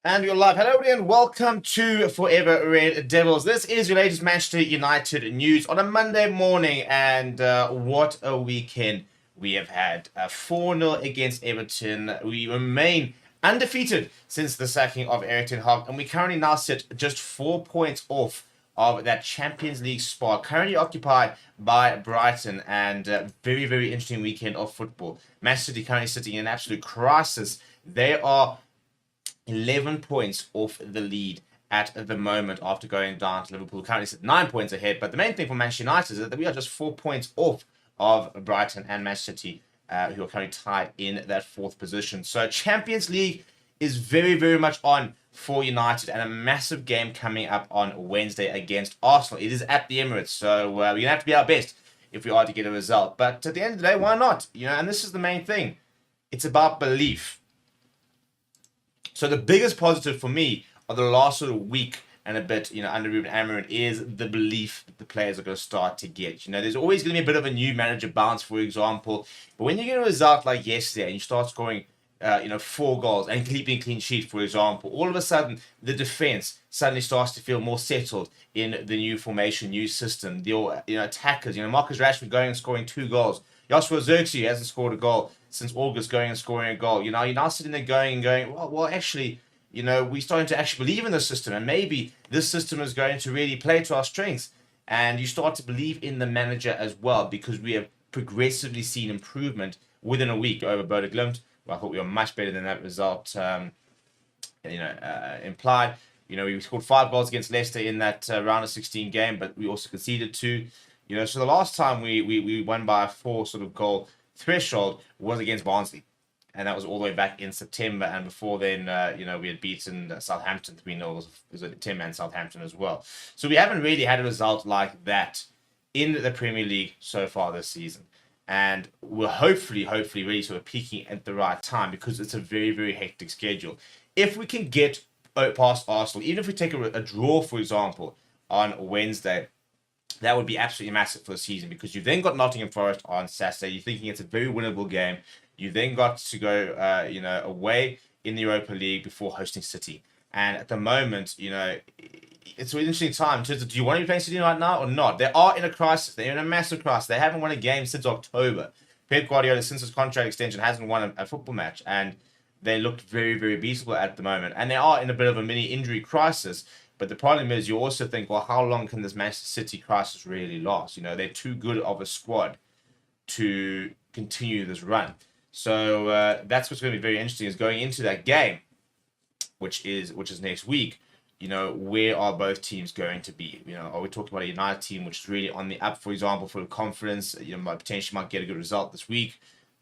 And we're live. Hello, and welcome to Forever Red Devils. This is your latest Manchester United news on a Monday morning. And what a weekend we have had. 4-0 against Everton. We remain undefeated since the sacking of Erik ten Hag. And we currently now sit just 4 points off of that Champions League spot, currently occupied by Brighton. And very, very interesting weekend of football. Manchester City currently sitting in an absolute crisis. They are 11 points off the lead at the moment after going down to Liverpool. Currently sit 9 points ahead. But the main thing for Manchester United is that we are just 4 points off of Brighton and Manchester City, who are currently tied in that fourth position. So Champions League is very, very much on for United, and a massive game coming up on Wednesday against Arsenal. It is at the Emirates, so we're going to have to be our best if we are to get a result. But at the end of the day, why not? And this is the main thing. It's about belief. So the biggest positive for me of the last sort of week and a bit, under Ruben Amorim is the belief that the players are going to start to get. There's always going to be a bit of a new manager bounce, for example. But when you get a result like yesterday and you start scoring, 4 goals and keeping a clean sheet, for example, all of a sudden the defense suddenly starts to feel more settled in the new formation, new system. The attackers, Marcus Rashford going and scoring 2 goals. Joshua Zirkzee hasn't scored a goal since August, going and scoring a goal. You're now sitting there going, well, actually, we're starting to actually believe in the system, and maybe this system is going to really play to our strengths. And you start to believe in the manager as well, because we have progressively seen improvement within a week over Bodo Glimt. Well, I thought we were much better than that result implied. We scored 5 goals against Leicester in that round of 16 game, but we also conceded 2. So the last time we won by a 4 sort of goal threshold was against Barnsley, and that was all the way back in September. And before then, we had beaten Southampton 3-0. It was a 10-man Southampton as well. So we haven't really had a result like that in the Premier League so far this season. And we're hopefully really sort of peaking at the right time, because it's a very, very hectic schedule. If we can get past Arsenal, even if we take a draw, for example, on Wednesday, that would be absolutely massive for the season, because you've then got Nottingham Forest on Saturday. You're thinking it's a very winnable game. You then got to go, away in the Europa League before hosting City. And at the moment, it's an interesting time. Do you want to be playing City right now or not? They are in a crisis. They're in a massive crisis. They haven't won a game since October. Pep Guardiola, since his contract extension, hasn't won a football match. And they looked very, very beatable at the moment. And they are in a bit of a mini injury crisis. But the problem is, you also think, well, how long can this Manchester City crisis really last? They're too good of a squad to continue this run. So that's what's going to be very interesting, is going into that game, which is next week. Where are both teams going to be? Are we talking about a United team which is really on the up, for example, for the conference? Potentially might get a good result this week.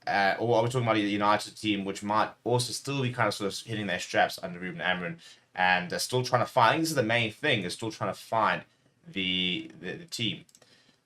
Or are we talking about a United team which might also still be kind of sort of hitting their straps under Ruben Amorim, and they're still trying to find, I think this is the main thing, they're still trying to find the team.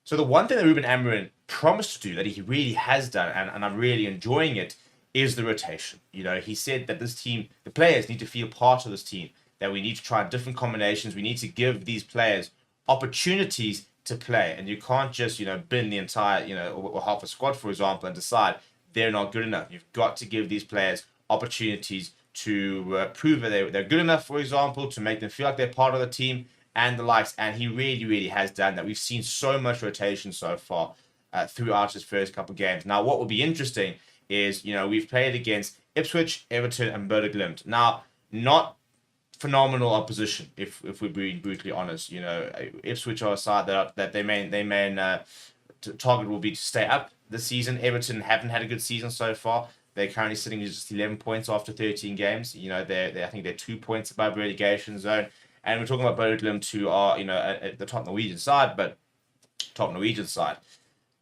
So the one thing that Ruben Amorim promised to do, that he really has done, and I'm really enjoying it, is the rotation. He said that this team, the players need to feel part of this team, that we need to try different combinations. We need to give these players opportunities to play, and you can't just, bin the entire, or half a squad, for example, and decide they're not good enough. You've got to give these players opportunities to prove that they're good enough, for example, to make them feel like they're part of the team and the likes. And he really, really has done that. We've seen so much rotation so far throughout his first couple of games. Now, what will be interesting is, we've played against Ipswich, Everton, and Bodo Glimt. Now, not phenomenal opposition, if we're being brutally honest. Ipswich are a side that their main target will be to stay up this season. Everton haven't had a good season so far. They're currently sitting at just 11 points after 13 games. I think they're 2 points above relegation zone. And we're talking about Bodo Glimt, who are, at the top Norwegian side,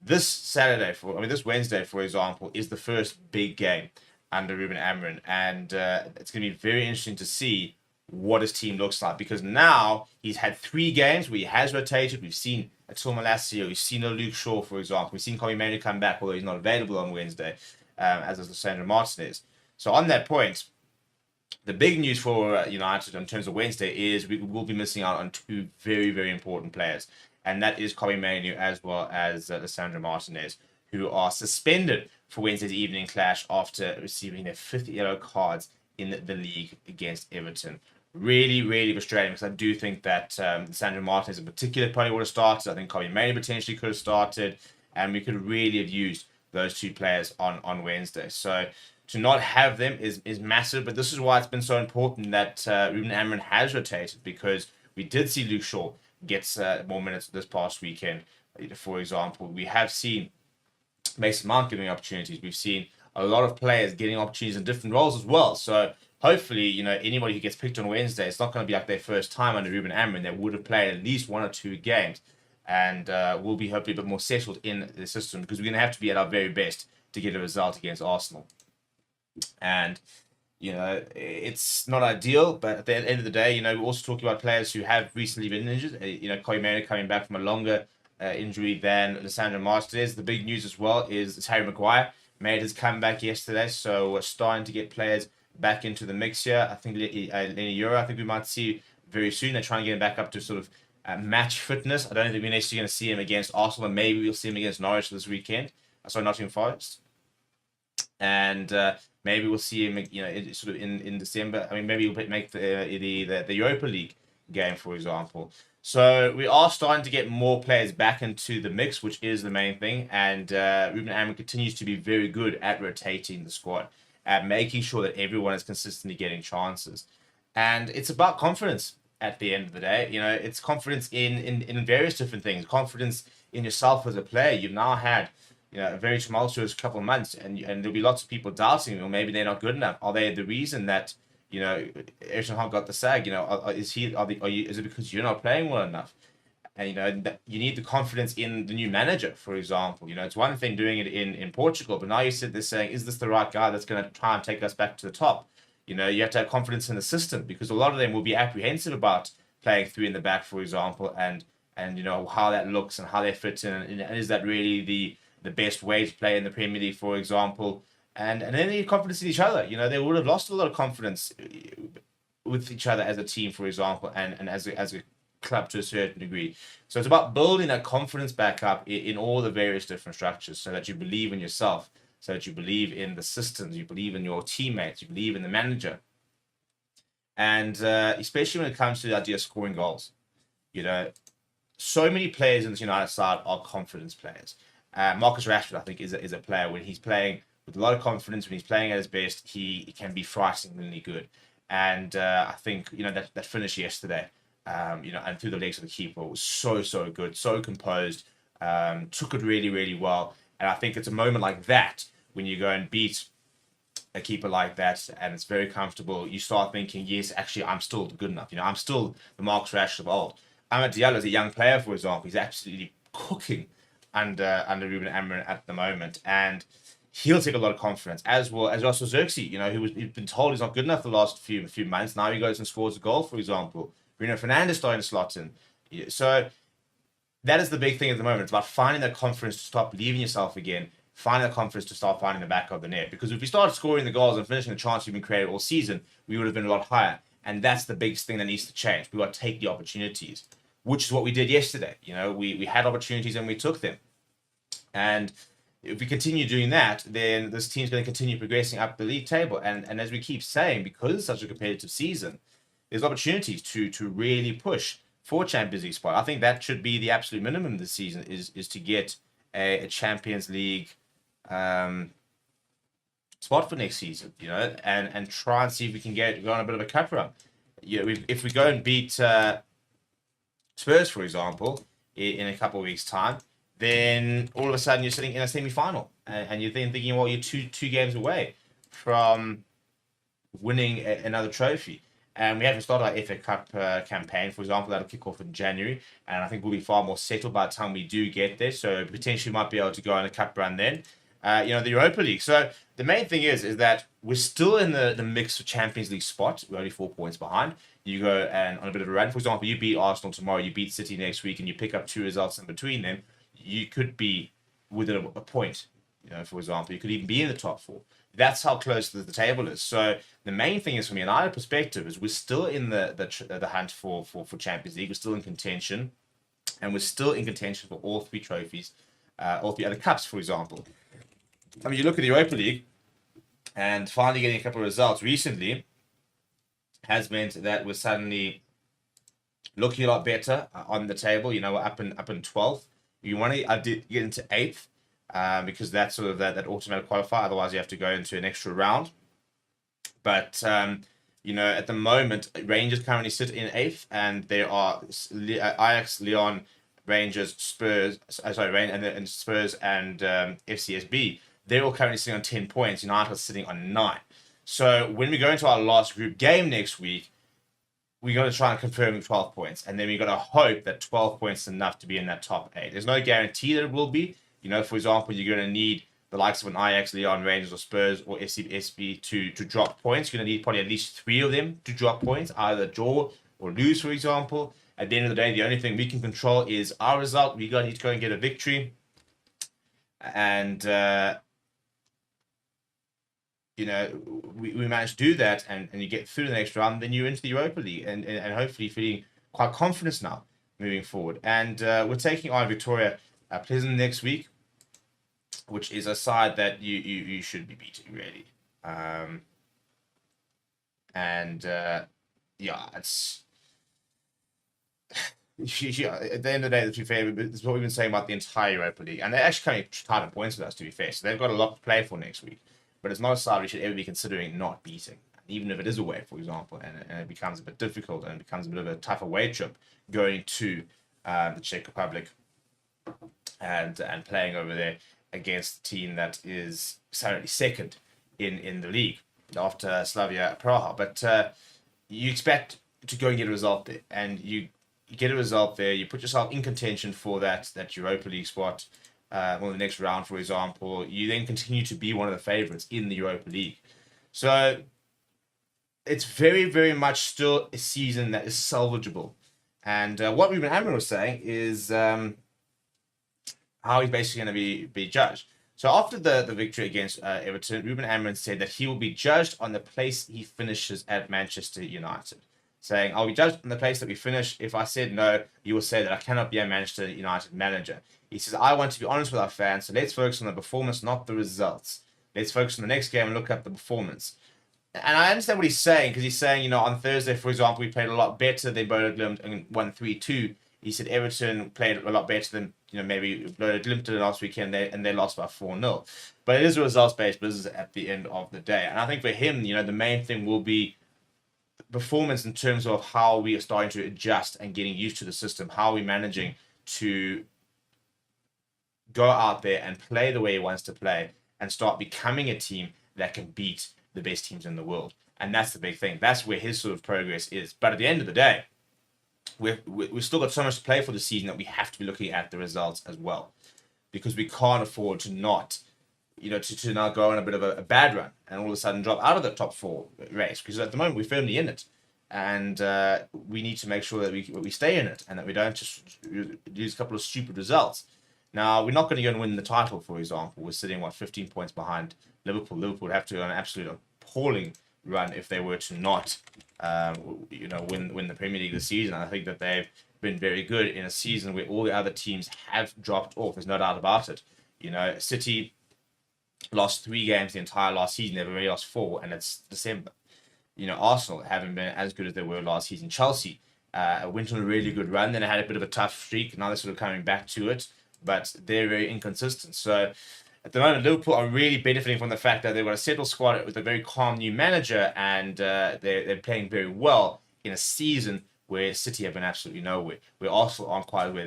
This Wednesday, for example, is the first big game under Ruben Amorim. And it's going to be very interesting to see what his team looks like, because now he's had 3 games where he has rotated. We've seen Atul Malacia, we've seen a Luke Shaw, for example. We've seen Kobe Mainoo come back, although he's not available on Wednesday, as is Lissandro Martinez. So on that point, the big news for United in terms of Wednesday is we will be missing out on 2 very, very important players, and that is Kobe Mainoo as well as Lissandro Martinez, who are suspended for Wednesday's evening clash after receiving their 5th yellow cards in the league against Everton. Really, really frustrating because I do think that Sandro Martinez in particular probably would have started. I think Kobe Manu potentially could have started, and we could really have used those two players on Wednesday. So to not have them is massive, but this is why it's been so important that Ruben Amorim has rotated, because we did see Luke Shaw gets more minutes this past weekend. For example, we have seen Mason Mount giving opportunities. We've seen a lot of players getting opportunities in different roles as well. So hopefully, anybody who gets picked on Wednesday, it's not going to be like their first time under Ruben Amorim. They would have played at least 1 or 2 games, and will be hopefully a bit more settled in the system, because we're going to have to be at our very best to get a result against Arsenal. And it's not ideal, but at the end of the day, we're also talking about players who have recently been injured. Kobe Manu coming back from a longer injury than Lissandro Martinez. The big news as well is Harry Maguire made his comeback yesterday, so we're starting to get players back into the mix here. I think Lenny Euro, I think we might see very soon. They're trying to get him back up to sort of match fitness. I don't think we're necessarily going to see him against Arsenal, and maybe we'll see him against Norwich this weekend. Sorry, Nottingham Forest. And maybe we'll see him, sort of in December. I mean, maybe he'll make the Europa League game, for example. So we are starting to get more players back into the mix, which is the main thing. And Ruben Amorim continues to be very good at rotating the squad, at making sure that everyone is consistently getting chances. And it's about confidence at the end of the day. It's confidence in various different things. Confidence in yourself as a player. You've now had a very tumultuous couple of months, and there'll be lots of people doubting, or maybe they're not good enough. Are they the reason that Eric Ten Hag got the SAG? Is it because you're not playing well enough? And that you need the confidence in the new manager, for example. It's one thing doing it in Portugal, but now you sit there saying, is this the right guy that's going to try and take us back to the top? You have to have confidence in the system, because a lot of them will be apprehensive about playing 3 in the back, for example, and how that looks and how they fit in, and is that really the best way to play in the Premier League, for example. And then they need confidence in each other. They would have lost a lot of confidence with each other as a team, for example, and as a club to a certain degree. So it's about building that confidence back up in all the various different structures, so that you believe in yourself, so that you believe in the systems, you believe in your teammates, you believe in the manager. And especially when it comes to the idea of scoring goals. So many players in this United side are confidence players. Marcus Rashford, I think, is a player when he's playing with a lot of confidence, when he's playing at his best, he can be frighteningly good. And I think, that finish yesterday, and through the legs of the keeper was so good, so composed, took it really, really well. And I think it's a moment like that, when you go and beat a keeper like that, and it's very comfortable, you start thinking, yes, actually, I'm still good enough. I'm still the Marcus Rashford of old. Amad Diallo is a young player, for example. He's absolutely cooking under Ruben Amorim at the moment, and he'll take a lot of confidence, as well as Russell Xerxes, who's been told he's not good enough the last few months. Now he goes and scores a goal, for example. Bruno Fernandes starting to slot in. So that is the big thing at the moment. It's about finding that confidence to stop believing yourself again, finding that confidence to start finding the back of the net. Because if we started scoring the goals and finishing the chances we've been created all season, we would have been a lot higher. And that's the biggest thing that needs to change. We've got to take the opportunities, which is what we did yesterday. We had opportunities and we took them. And if we continue doing that, then this team's going to continue progressing up the league table. And as we keep saying, because it's such a competitive season, there's opportunities to really push for Champions League spot. I think that should be the absolute minimum this season, is to get a Champions League spot for next season, and try and see if we can go on a bit of a cup run. If we go and beat Spurs, for example, in a couple of weeks' time, then all of a sudden you're sitting in a semi-final, and you're then thinking, well, you're two games away from winning another trophy. And we haven't started our FA Cup campaign, for example. That'll kick off in January, and I think we'll be far more settled by the time we do get there. So potentially might be able to go on a cup run then. The Europa League. So the main thing is that we're still in the mix for Champions League spot. We're only 4 points behind. You go and on a bit of a run. For example, you beat Arsenal tomorrow, you beat City next week, and you pick up 2 results in between them. You could be within a point. For example, you could even be in the top 4. That's how close the table is. So the main thing is, from a United perspective, is we're still in the hunt for Champions League. We're still in contention, and we're still in contention for all 3 trophies, all 3 other cups, for example. I mean, you look at the Europa League, And finally getting a couple of results recently has meant that we're suddenly looking a lot better on the table. You know, we're up in 12th. You want to get into 8th because that's sort of that automatic qualifier. Otherwise, you have to go into an extra round. But you know, at the moment, Rangers currently sit in 8th, and there are Ajax, Lyon, Rangers, Spurs, and Spurs and FCSB. They're all currently sitting on 10 points. United is sitting on 9. So when we go into our last group game next week, we got to try and confirm 12 points, and then we got to hope that 12 points is enough to be in that top 8. There's no guarantee that it will be. You know, for example, you're going to need the likes of an Ajax, Lyon, Rangers, or Spurs, or SCSB to drop points. You're going to need probably at least 3 of them to drop points, either draw or lose, for example. At the end of the day, the only thing we can control is our result. We need to go and get a victory. And, you know, we manage to do that, and you get through the next round, then you're into the Europa League, and hopefully feeling quite confident now moving forward. And we're taking on Victoria Pleasant next week, which is a side that you should be beating, really. Yeah, it's at the end of the day, to be fair, this is what we've been saying about the entire Europa League, and they're actually coming tied in points with us, to be fair. So they've got a lot to play for next week, but it's not a side we should ever be considering not beating, even if it is away, for example, and it becomes a bit difficult and it becomes a bit of a tough away trip going to the Czech Republic and playing over there against a team that is currently second in the league after Slavia Praha. But you expect to go and get a result there, and you get a result there, you put yourself in contention for that Europa League spot, the next round, for example. You then continue to be one of the favourites in the Europa League. So it's very, very much still a season that is salvageable. And what Ruben Amorim was saying is how he's basically going to be judged. So after the victory against Everton, Ruben Amorim said that he will be judged on the place he finishes at Manchester United. Saying, I'll be judged on the place that we finish. If I said no, you will say that I cannot be a Manchester United manager. He says, I want to be honest with our fans, so let's focus on the performance, not the results. Let's focus on the next game and look at the performance. And I understand what he's saying, because he's saying, you know, on Thursday, for example, we played a lot better than Bodo Glimt and won 3-2. He said Everton played a lot better than, you know, maybe Bodo Glimt did last weekend, and they lost by 4-0. But it is a results-based business at the end of the day. And I think for him, you know, the main thing will be performance in terms of how we are starting to adjust and getting used to the system, how we're managing to go out there and play the way he wants to play and start becoming a team that can beat the best teams in the world. And that's the big thing. That's where his sort of progress is. But at the end of the day, we've still got so much to play for the season that we have to be looking at the results as well, because we can't afford to not, you know, to now go on a bit of a bad run and all of a sudden drop out of the top 4 race, because at the moment we're firmly in it, and we need to make sure that we stay in it and that we don't just lose a couple of stupid results. Now, we're not going to go and win the title, for example. We're sitting, 15 points behind Liverpool. Liverpool would have to go on an absolute appalling run if they were to not, win the Premier League this season. I think that they've been very good in a season where all the other teams have dropped off. There's no doubt about it. You know, City lost 3 games the entire last season. They've already lost 4, and it's December. You know, Arsenal haven't been as good as they were last season. Chelsea went on a really good run, then they had a bit of a tough streak. Now they're sort of coming back to it, but they're very inconsistent. So at the moment, Liverpool are really benefiting from the fact that they've got a settled squad with a very calm new manager, and they're playing very well in a season where City have been absolutely nowhere, where Arsenal aren't quite where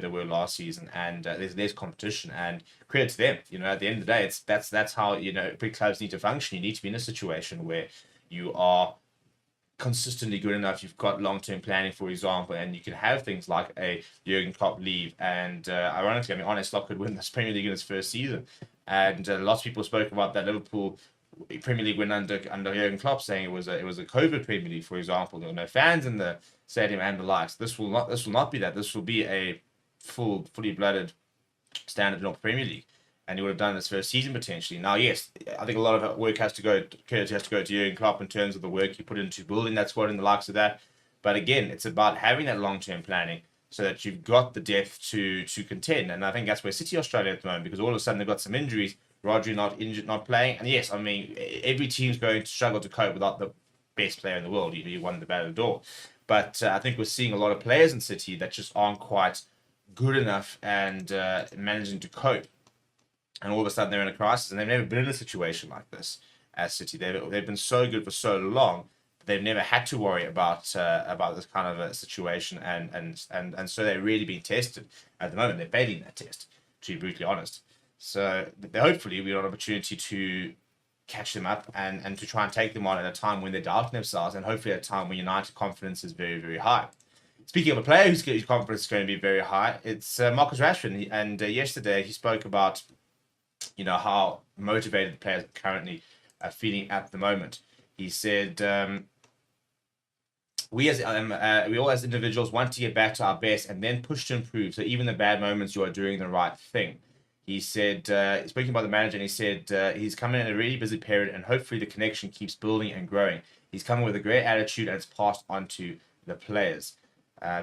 they were last season, and there's less competition. And credit to them, you know, at the end of the day, that's how, you know, big clubs need to function. You need to be in a situation where you are consistently good enough. You've got long-term planning, for example, and you can have things like a Jurgen Klopp leave. And ironically, I mean, Arne Slot could win this Premier League in his first season, and lots of people spoke about that Liverpool Premier League win under Jurgen Klopp, saying it was a COVID Premier League, for example. There were no fans in the stadium and the likes. This will not be that. This will be a fully blooded standard Premier League, and he would have done this first season potentially. Now, yes, I think a lot of work has to go to Jurgen Klopp in terms of the work he put into building that squad and the likes of that. But again, it's about having that long-term planning so that you've got the depth to contend. And I think that's where City are struggling at the moment, because all of a sudden they've got some injuries Rodri not injured, not playing. And yes, I mean, every team's going to struggle to cope without the best player in the world. You won the Ballon d'Or. But I think we're seeing a lot of players in City that just aren't quite good enough and managing to cope. And all of a sudden they're in a crisis, and they've never been in a situation like this as City. They've been so good for so long, but they've never had to worry about this kind of a situation, and so they're really being tested at the moment. They're failing that test, to be brutally honest. So hopefully we have an opportunity to catch them up and to try and take them on at a time when they're doubting themselves, and hopefully at a time when United confidence is very, very high. Speaking of a player whose confidence is going to be very high, it's Marcus Rashford. And yesterday he spoke about how motivated the players currently are feeling at the moment. He said, we all as individuals want to get back to our best and then push to improve. So even the bad moments, you are doing the right thing. He said, speaking about the manager, and he said he's coming in a really busy period, and hopefully the connection keeps building and growing. He's coming with a great attitude, and it's passed on to the players.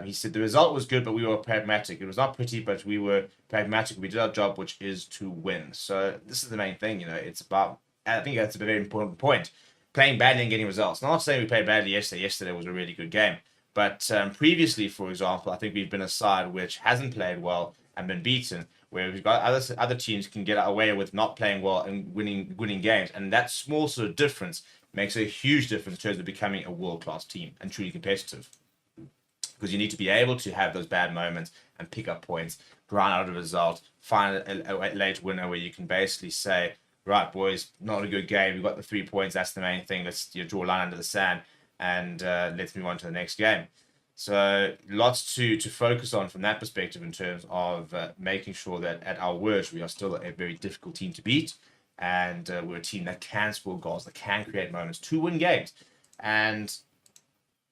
He said the result was good, but we were pragmatic. It was not pretty, but we were pragmatic. We did our job, which is to win. So this is the main thing, it's about, I think that's a very important point, playing badly and getting results. I'm not saying we played badly yesterday. Yesterday was a really good game. But previously, for example, I think we've been a side which hasn't played well and been beaten, where we've got other teams can get away with not playing well and winning games. And that small sort of difference makes a huge difference in terms of becoming a world-class team and truly competitive. Because you need to be able to have those bad moments and pick up points, grind out a result, find a late winner where you can basically say, right, boys, not a good game. We've got the 3 points. That's the main thing. Let's draw a line under the sand and let's move on to the next game. So lots to focus on from that perspective in terms of making sure that at our worst, we are still a very difficult team to beat. And we're a team that can score goals, that can create moments to win games. And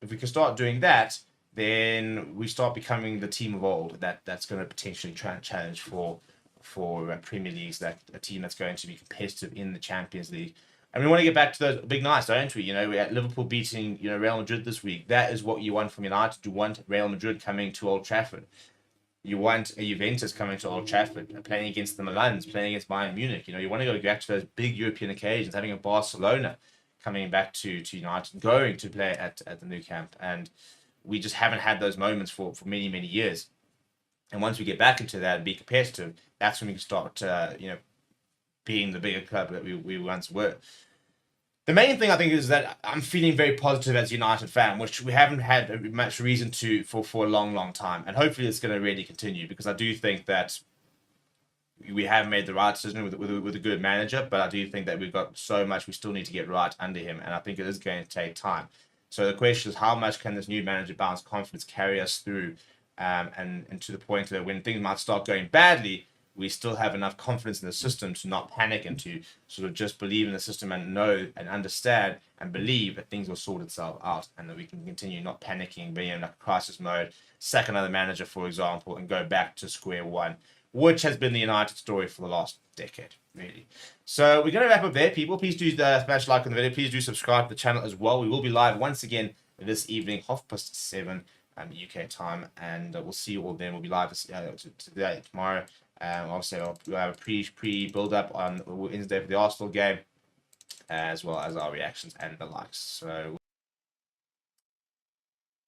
if we can start doing that, then we start becoming the team of old that's going to potentially challenge for Premier Leagues, that a team that's going to be competitive in the Champions League. And we want to get back to those big nights, don't we? We had Liverpool beating Real Madrid this week. That is what you want from United. You want Real Madrid coming to Old Trafford. You want a Juventus coming to Old Trafford, playing against the Milans, playing against Bayern Munich. You want to go back to those big European occasions, having a Barcelona coming back to United, going to play at the Nou Camp. And we just haven't had those moments for many, many years. And once we get back into that and be competitive, that's when we can start, being the bigger club that we once were. The main thing I think is that I'm feeling very positive as a United fan, which we haven't had much reason to for a long, long time. And hopefully it's going to really continue, because I do think that we have made the right decision with a good manager, but I do think that we've got so much we still need to get right under him. And I think it is going to take time. So the question is, how much can this new manager bounce confidence carry us through, and to the point that when things might start going badly, we still have enough confidence in the system to not panic and to sort of just believe in the system and know and understand and believe that things will sort itself out, and that we can continue not panicking, being in a crisis mode, sack another manager, for example, and go back to square one, which has been the United story for the last decade, really. So we're going to wrap up there, people. Please do smash like on the video. Please do subscribe to the channel as well. We will be live once again this evening, 7:30 UK time, and we'll see you all then. We'll be live today, tomorrow. Obviously, we'll have a pre-build up on Wednesday for the Arsenal game, as well as our reactions and the likes. So.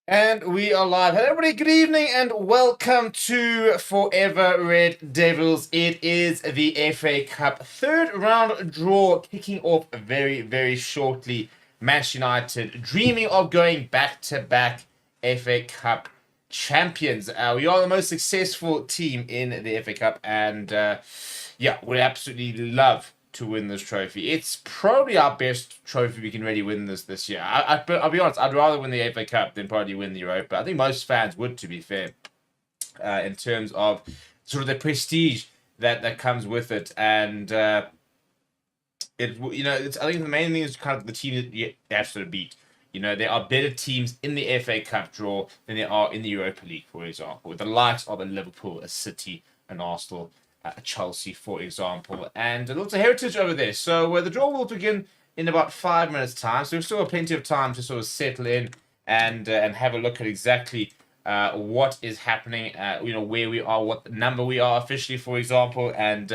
And we are live. Hello, everybody. Good evening and welcome to Forever Red Devils. It is the FA Cup third round draw kicking off very, very shortly. Manchester United dreaming of going back-to-back FA Cup champions. We are the most successful team in the FA Cup, and we absolutely love to win this trophy. It's probably our best trophy we can really win this year. I'll be honest, I'd rather win the FA Cup than probably win the Europa. I think most fans would, to be fair, in terms of sort of the prestige that comes with it. And I think the main thing is kind of the team that you have to beat. There are better teams in the FA Cup draw than there are in the Europa League, for example, with the likes of a Liverpool, a City, an Arsenal, Chelsea, for example, and lots of heritage over there. So the draw will begin in about 5 minutes' time. So we still have plenty of time to sort of settle in and have a look at exactly what is happening, where we are, what number we are officially, for example, and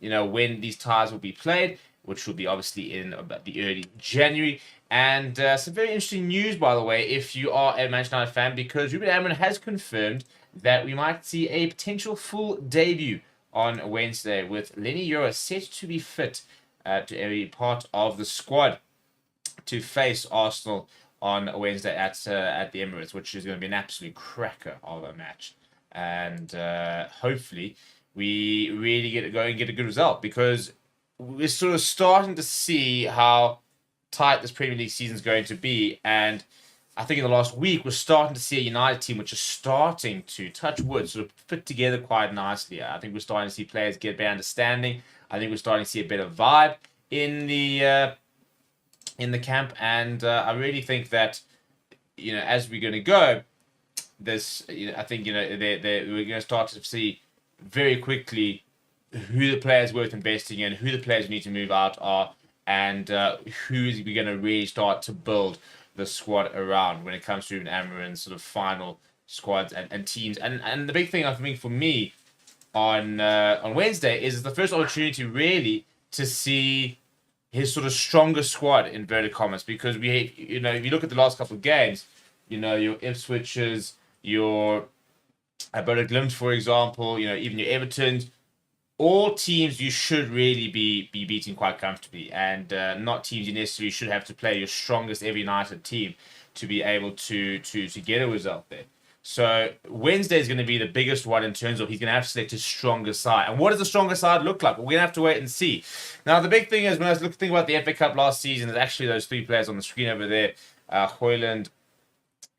when these ties will be played, which will be obviously in about the early January. And some very interesting news, by the way, if you are a Manchester United fan, because Ruben Amorim has confirmed that we might see a potential full debut on Wednesday, with Lenny Yoro set to be fit to be part of the squad to face Arsenal on Wednesday at the Emirates, which is going to be an absolute cracker of a match. And hopefully we really get a good result, because we're sort of starting to see how tight this Premier League season is going to be. And I think in the last week, we're starting to see a United team which is starting to, touch wood, sort of fit together quite nicely. I think we're starting to see players get better understanding. I think we're starting to see a better vibe in the camp, and I really think that as we're going to go, this I think we're going to start to see very quickly who the players worth investing in, who the players who need to move out are, and who is we going to really start to build the squad around when it comes to Amarin's sort of final squads and teams. And the big thing I think for me on Wednesday is the first opportunity really to see his sort of strongest squad, in inverted commas, because if you look at the last couple of games, your Ipswich's, your Alberta Glimt, for example, even your Everton's, all teams you should really be beating quite comfortably, and not teams you necessarily should have to play your strongest every United team to be able to get a result there. So Wednesday is going to be the biggest one in terms of he's going to have to select his strongest side. And what does the strongest side look like? Well, we're going to have to wait and see. Now, the big thing is, when I was thinking about the FA Cup last season, there's actually those three players on the screen over there. Hoyland,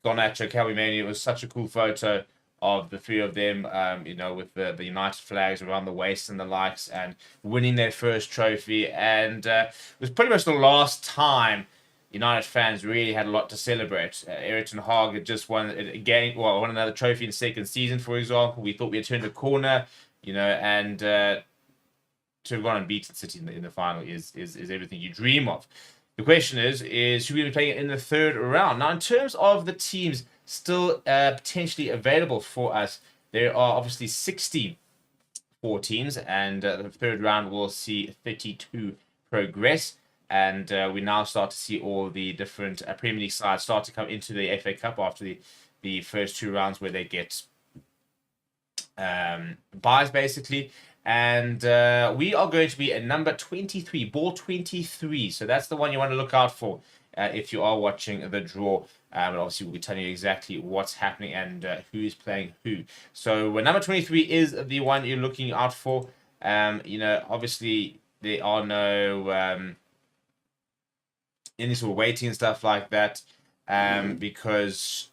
Garnacho, Calvin Manu. It was such a cool photo of the three of them, with the United flags around the waist and the likes, and winning their first trophy. And it was pretty much the last time United fans really had a lot to celebrate. Eric Ten Hag had just won another trophy in the second season, for example. We thought we had turned a corner, and to have gone and beaten City in the final is everything you dream of. The question is should we be playing it in the third round? Now, in terms of the teams still potentially available for us, there are obviously 64 teams, and the third round will see 32 progress. And we now start to see all the different Premier League sides start to come into the FA Cup after the first two rounds, where they get buys, basically. And we are going to be at number 23, ball 23. So that's the one you want to look out for if you are watching the draw. And obviously, we'll be telling you exactly what's happening and who is playing who. So number 23 is the one you're looking out for. Obviously, there are no any sort of waiting and stuff like that, because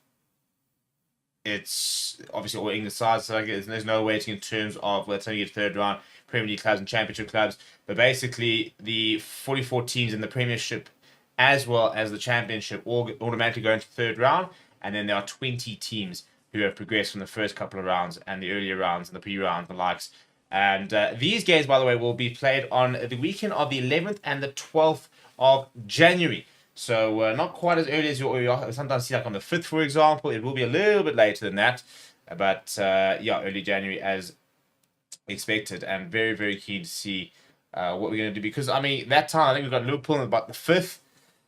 it's obviously all English sides, so there's no waiting in terms of, let's say, you get third round Premier League clubs and Championship clubs, but basically the 44 teams in the Premiership as well as the Championship all automatically go into third round, and then there are 20 teams who have progressed from the first couple of rounds and the earlier rounds and the pre-rounds and the likes. And these games, by the way, will be played on the weekend of the 11th and the 12th of January. So not quite as early as you sometimes see, like on the 5th, for example. It will be a little bit later than that. But early January as expected. And very, very keen to see what we're going to do. Because, that time, I think we've got Liverpool on about the 5th.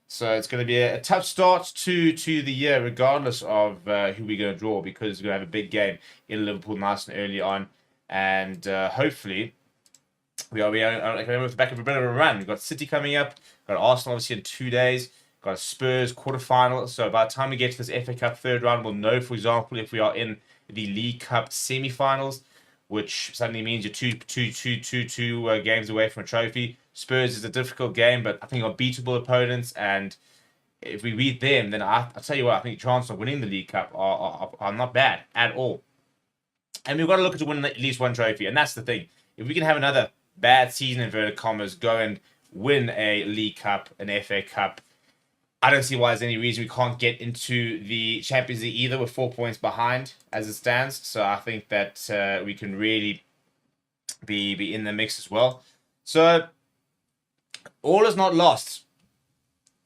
So it's going to be a tough start to the year, regardless of who we're going to draw. Because we're going to have a big game in Liverpool nice and early on. And hopefully we are with the back of a bit of a run. We've got City coming up, got Arsenal obviously in 2 days, got a Spurs quarterfinal. So by the time we get to this FA Cup third round, we'll know, for example, if we are in the League Cup semi-finals, which suddenly means you're two games away from a trophy. Spurs is a difficult game, but I think are beatable opponents, and if we beat them, then I'll tell you what, I think the chances of winning the League Cup are not bad at all. And we've got to look to win at least one trophy, and that's the thing. If we can have another bad season, inverted commas, go and win a League Cup, an FA Cup, I don't see why there's any reason we can't get into the Champions League either, with 4 points behind as it stands. So I think that we can really be in the mix as well. So all is not lost.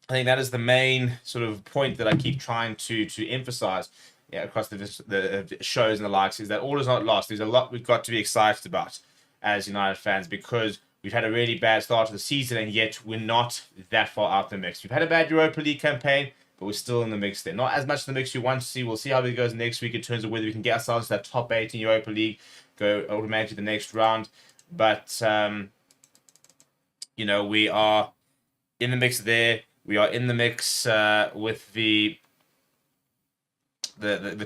I think that is the main sort of point that I keep trying to emphasize. across the shows and the likes, is that all is not lost. There's a lot we've got to be excited about as United fans, because we've had a really bad start to the season, and yet we're not that far out the mix. We've had a bad Europa League campaign, but we're still in the mix there. Not as much in the mix you want to see. We'll see how it goes next week in terms of whether we can get ourselves to that top 8 in Europa League, go automatically to the next round. But, we are in the mix there. We are in the mix with the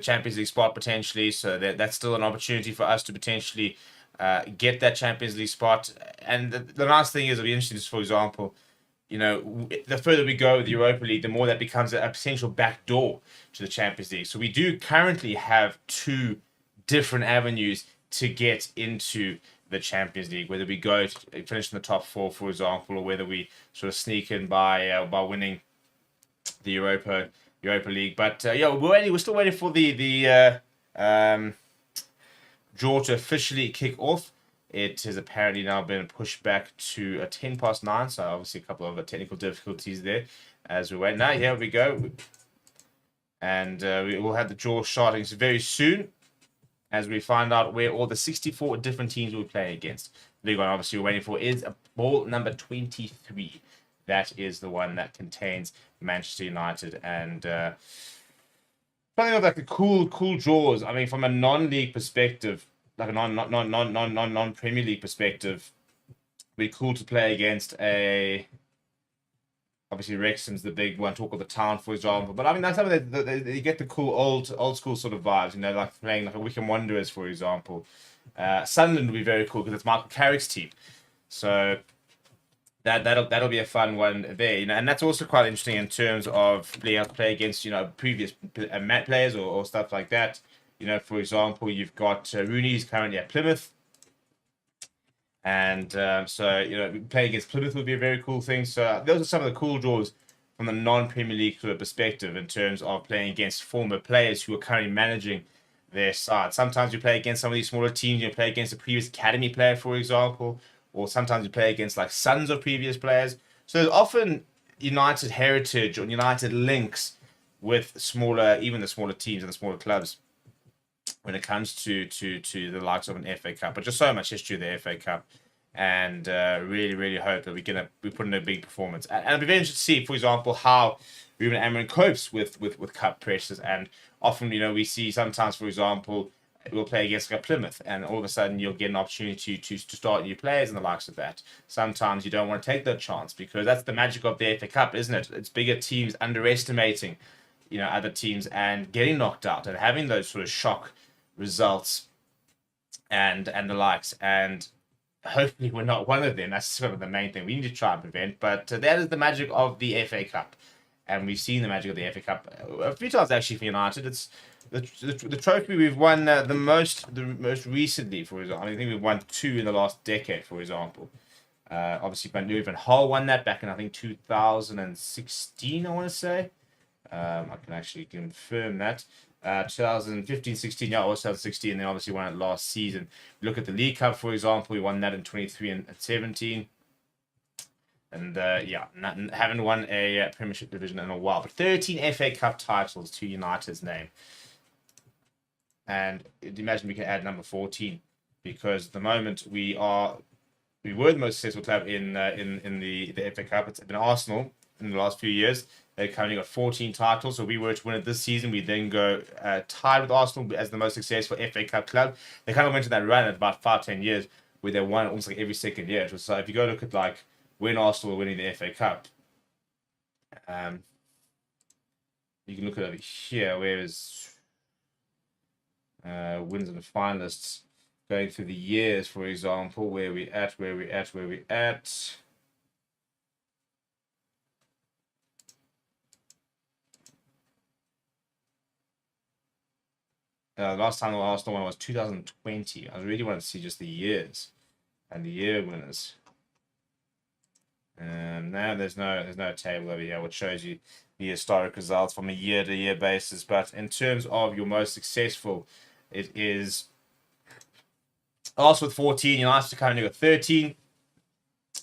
Champions League spot potentially. So that's still an opportunity for us to potentially get that Champions League spot. And the nice thing is, it'll be interesting, for example, the further we go with the Europa League, the more that becomes a potential backdoor to the Champions League. So we do currently have 2 different avenues to get into the Champions League, whether we go to finish in the top 4, for example, or whether we sort of sneak in by winning the Europa League. But we're still waiting for the draw to officially kick off. It has apparently now been pushed back to 9:10, so obviously a couple of technical difficulties there as we wait. Now, here we go. And we will have the draw starting very soon as we find out where all the 64 different teams will play against. The one obviously we're waiting for is ball number 23. That is the one that contains Manchester United, and something of like the cool draws. I mean, from a non-league perspective, like a non-Premier League perspective, it'd be cool to play against obviously Wrexham's the big one, talk of the town, for example. But I mean, that's something that you get the cool old school sort of vibes, like playing like a Wycombe Wanderers, for example. Sunderland would be very cool because it's Michael Carrick's team. So that'll be a fun one there, and that's also quite interesting in terms of being able to play against previous mat players or stuff like that. For example, you've got Rooney, who's currently at Plymouth. And so, playing against Plymouth would be a very cool thing. So those are some of the cool draws from the non-Premier League sort of perspective in terms of playing against former players who are currently managing their side. Sometimes you play against some of these smaller teams. You play against a previous academy player, for example, or sometimes you play against like sons of previous players. So there's often United heritage or United links with even the smaller teams and the smaller clubs when it comes to the likes of an FA Cup. But just so much history of the FA Cup, and really, really hope that we put in a big performance. And it'll be very interesting to see, for example, how Ruben Amorim copes with cup pressures. And often, we see sometimes, for example, we'll play against like Plymouth, and all of a sudden you'll get an opportunity to start new players and the likes of that. Sometimes you don't want to take that chance because that's the magic of the FA Cup, isn't it? It's bigger teams underestimating, other teams and getting knocked out and having those sort of shock results and the likes. And hopefully we're not one of them. That's sort of the main thing we need to try and prevent. But that is the magic of the FA Cup. And we've seen the magic of the FA Cup a few times actually for United. It's the trophy we've won the most recently, for example. I think we've won 2 in the last decade, for example. Obviously, Van Nieuwen Hull won that back in, I think, 2016, I want to say. I can actually confirm that. 2015, 16, yeah, also 2016, and then obviously won it last season. Look at the League Cup, for example. We won that in 23 and 17. And haven't won a Premiership division in a while. But 13 FA Cup titles to United's name. And imagine we can add number 14, because at the moment we were the most successful club in the FA Cup. It's been Arsenal in the last few years. They've currently got 14 titles. So if we were to win it this season, we then go tied with Arsenal as the most successful FA Cup club. They kind of went to that run at about 5-10 years where they won almost like every second year. So if you go look at like when Arsenal were winning the FA Cup, you can look at it here, whereas wins and finalists going through the years, for example, where we at. Last time the Arsenal one was 2020. I really wanted to see just the years and the year winners. Now there's no table over here which shows you the historic results from a year-to-year basis. But in terms of your most successful, it is Arsenal with 14, United currently with 13,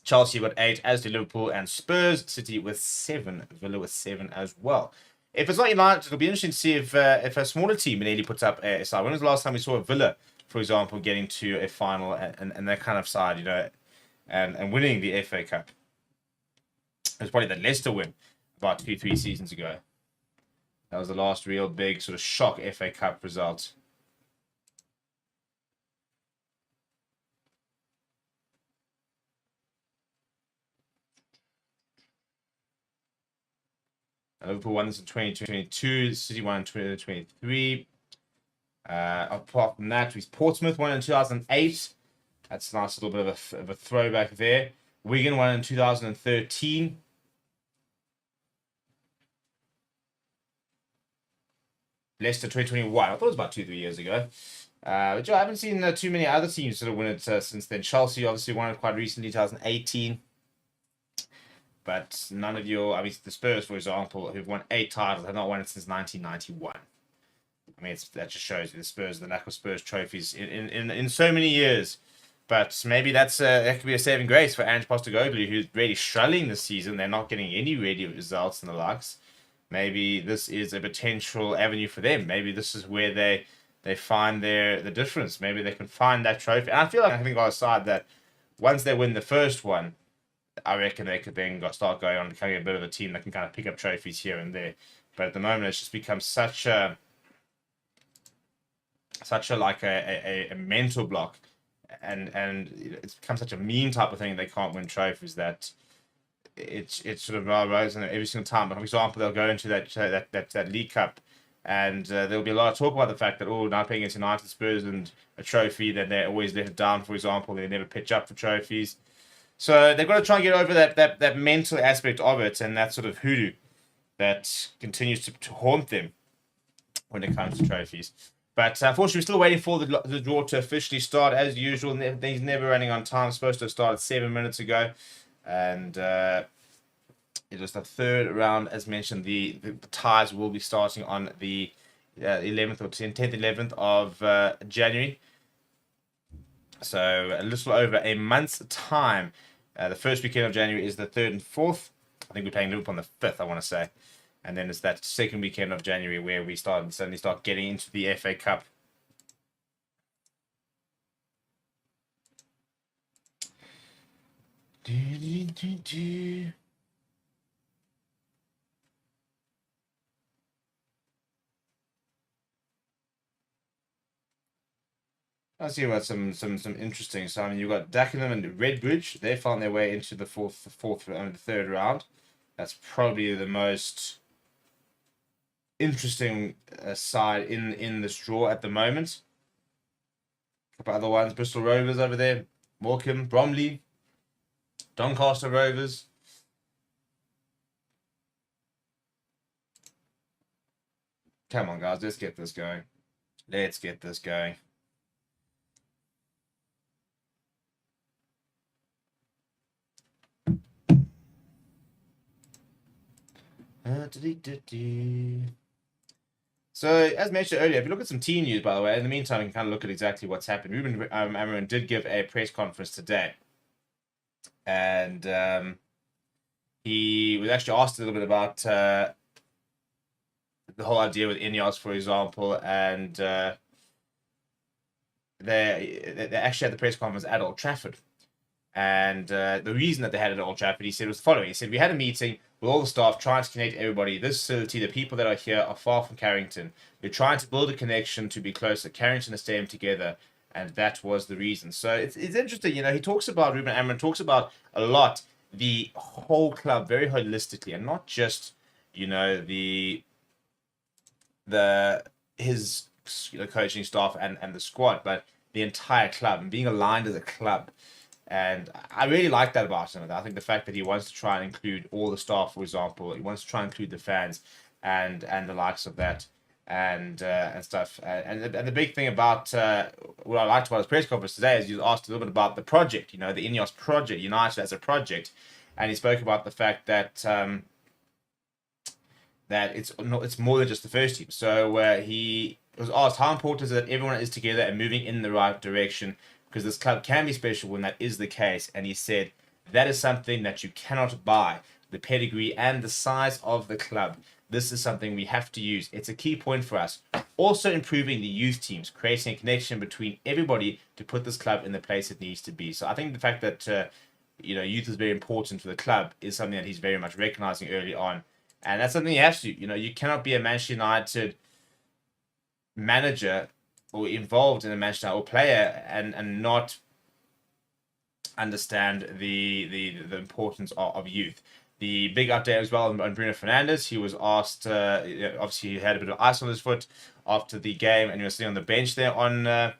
Chelsea with 8, as do Liverpool and Spurs, City with 7, Villa with 7 as well. if it's not United, it'll be interesting to see if a smaller team nearly puts up a side. When was the last time we saw a Villa, for example, getting to a final and that kind of side, and winning the FA Cup? It was probably the Leicester win about 2-3 seasons ago. That was the last real big sort of shock FA Cup result. Liverpool won this in 2022. City won in 2023. Apart from that, Portsmouth won in 2008. That's a nice little bit of a throwback there. Wigan won in 2013. Leicester 2021. I thought it was about 2-3 years ago. But I haven't seen too many other teams sort of win it since then. Chelsea obviously won it quite recently, 2018. But none of the Spurs, for example, who've won 8 titles, have not won it since 1991. I mean, that just shows you the lack of Spurs trophies in so many years. But maybe that could be a saving grace for Ange Postecoglou, who's really struggling this season. They're not getting any ready results and the likes. Maybe this is a potential avenue for them. Maybe this is where they find the difference. Maybe they can find that trophy. And I feel like I think on the side that once they win the first one, I reckon they could then start going on becoming a bit of a team that can kind of pick up trophies here and there. But at the moment, it's just become such a mental block, and it's become such a meme type of thing. They can't win trophies that it's sort of rose every single time. But for example, they'll go into that League Cup, and there'll be a lot of talk about the fact that now playing against United, Spurs, and a trophy, that they're always let it down. For example, they never pitch up for trophies. So they've got to try and get over that mental aspect of it, and that sort of hoodoo that continues to haunt them when it comes to trophies. But unfortunately, we're still waiting for the draw to officially start. As usual, he's never running on time. Supposed to have started 7 minutes ago. And it was the third round. As mentioned, the ties will be starting on the 11th or 10th, 11th of January. So a little over a month's time. The first weekend of January is the 3rd and 4th. I think we're playing Liverpool on the 5th, I want to say. And then it's that second weekend of January where we suddenly start getting into the FA Cup. I see about some interesting. So I mean, you've got Dagenham and Redbridge. They found their way into the the third round. That's probably the most interesting side in this draw at the moment. A couple other ones: Bristol Rovers over there, Morecambe, Bromley, Doncaster Rovers. Come on, guys, let's get this going. Let's get this going. So, as mentioned earlier, if you look at some team news, by the way, in the meantime, you can kind of look at exactly what's happened. Ruben Amorim did give a press conference today. And he was actually asked a little bit about the whole idea with Ineos, for example. And they actually had the press conference at Old Trafford. And the reason that they had it at Old Trafford, he said, was the following. He said, we had a meeting with all the staff trying to connect everybody. This facility, the people that are here are far from Carrington. We're trying to build a connection to be closer. Carrington and staying together. And that was the reason. So it's interesting. He talks about, Ruben Amorim talks about a lot the whole club very holistically, and not just, his coaching staff and the squad, but the entire club and being aligned as a club. And I really like that about him. I think the fact that he wants to try and include all the staff, for example, he wants to try and include the fans and the likes of that and stuff. And the big thing about what I liked about his press conference today is he was asked a little bit about the project, the Ineos project, United as a project, and he spoke about the fact that that it's more than just the first team. So he was asked how important is it that everyone is together and moving in the right direction, because this club can be special when that is the case. And he said, that is something that you cannot buy. the pedigree, and the size of the club. This is something we have to use. It's a key point for us. Also improving the youth teams, creating a connection between everybody to put this club in the place it needs to be. So I think the fact that youth is very important for the club is something that he's very much recognizing early on. And that's something you have to. You cannot be a Manchester United manager or involved in a Manchester United or player and not understand the importance of youth. The big update as well on Bruno Fernandes. He was asked, obviously he had a bit of ice on his foot after the game, and he was sitting on the bench there on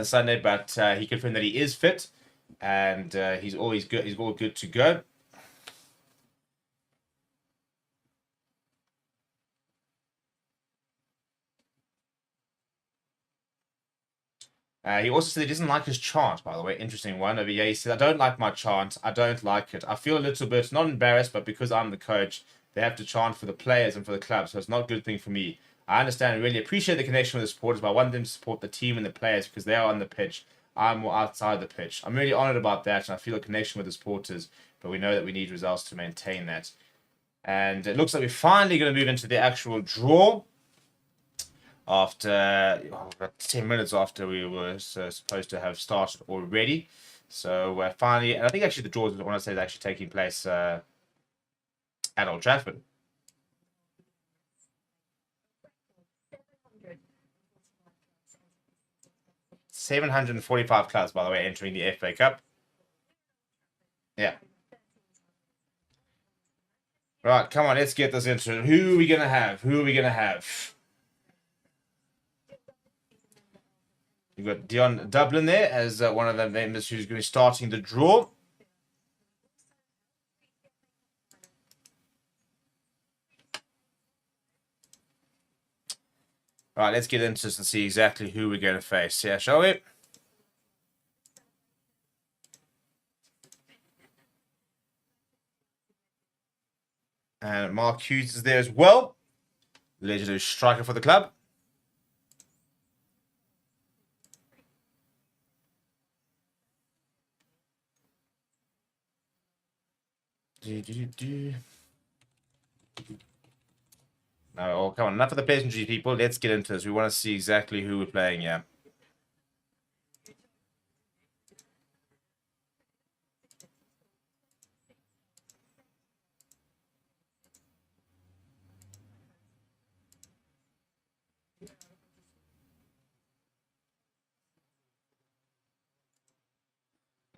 Sunday. But he confirmed that he is fit, and he's always good. He's all good to go. He also said he doesn't like his chant, by the way. Interesting one. Over here, he said, I don't like my chant. I don't like it. I feel a little bit, not embarrassed, but because I'm the coach, they have to chant for the players and for the club. So it's not a good thing for me. I understand and really appreciate the connection with the supporters, but I want them to support the team and the players because they are on the pitch. I'm more outside the pitch. I'm really honored about that, and I feel a connection with the supporters, but we know that we need results to maintain that. And it looks like we're finally going to move into the actual draw. After about 10 minutes after we were supposed to have started already. So finally, and I think actually the draws, I want to say, is actually taking place at Old Trafford. 745 clubs, by the way, entering the FA Cup. Yeah. Right, come on, let's get this into it. Who are we going to have? Who are we going to have? You've got Dion Dublin there as one of the members who's going to be starting the draw. All right, let's get into this and see exactly who we're going to face. Yeah, shall we? And Mark Hughes is there as well. Legendary striker for the club. No, come on, enough of the pleasantries, people. Let's get into this. We want to see exactly who we're playing here.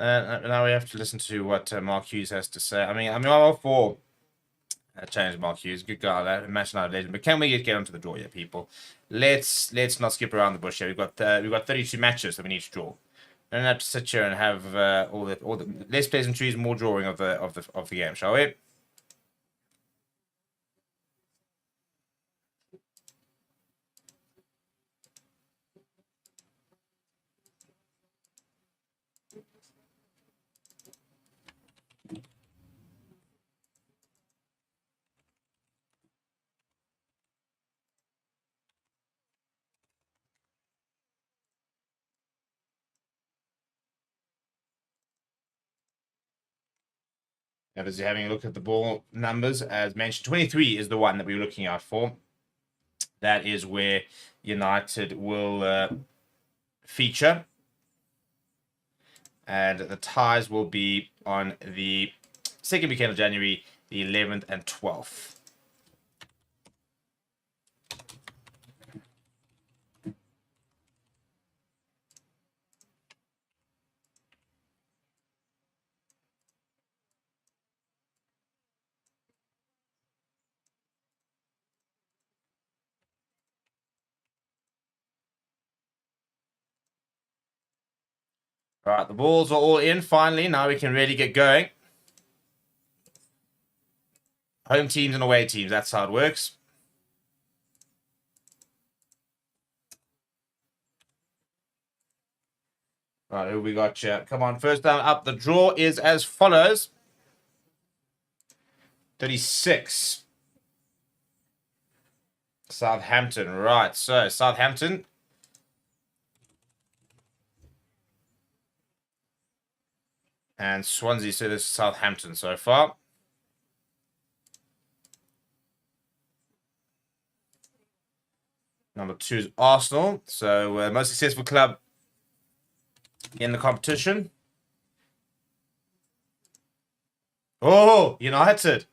Now we have to listen to what Mark Hughes has to say. I'm all for change Mark Hughes, good guy, that Manchester United legend. But can we get onto the draw here, people? Let's not skip around the bush here. We've got 32 matches that we need to draw. We don't have to sit here and have all the less pleasantries, more drawing of the game, shall we? As you're having a look at the ball numbers, as mentioned, 23 is the one that we're looking out for. That is where United will feature. And the ties will be on the second weekend of January, the 11th and 12th. All right, the balls are all in finally. Now we can really get going. Home teams and away teams, that's how it works. All right, who we got here? Come on, first down up. The draw is as follows. 36. Southampton, right. So, Southampton. And Swansea, so this is Southampton so far. Number 2 is Arsenal. So, most successful club in the competition. Oh, United.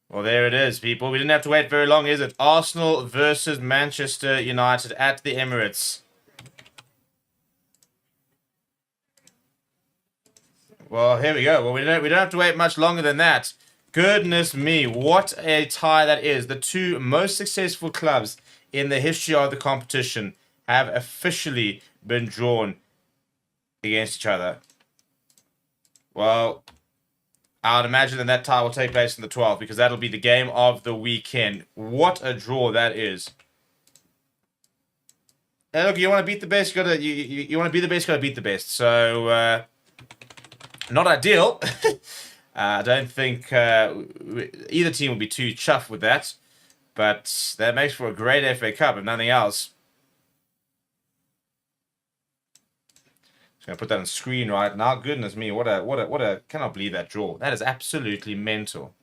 Well, there it is, people. We didn't have to wait very long, is it? Arsenal versus Manchester United at the Emirates. Well, here we go. Well, we don't have to wait much longer than that. Goodness me, what a tie that is. The two most successful clubs in the history of the competition have officially been drawn against each other. Well, I would imagine that tie will take place in the 12th because that'll be the game of the weekend. What a draw that is. And look, you want to beat the best, you want to be the best, you got to beat the best. So, not ideal. I don't think either team will be too chuffed with that. But that makes for a great FA Cup, if nothing else. Just gonna put that on screen right now. Goodness me, what a cannot believe that draw. That is absolutely mental.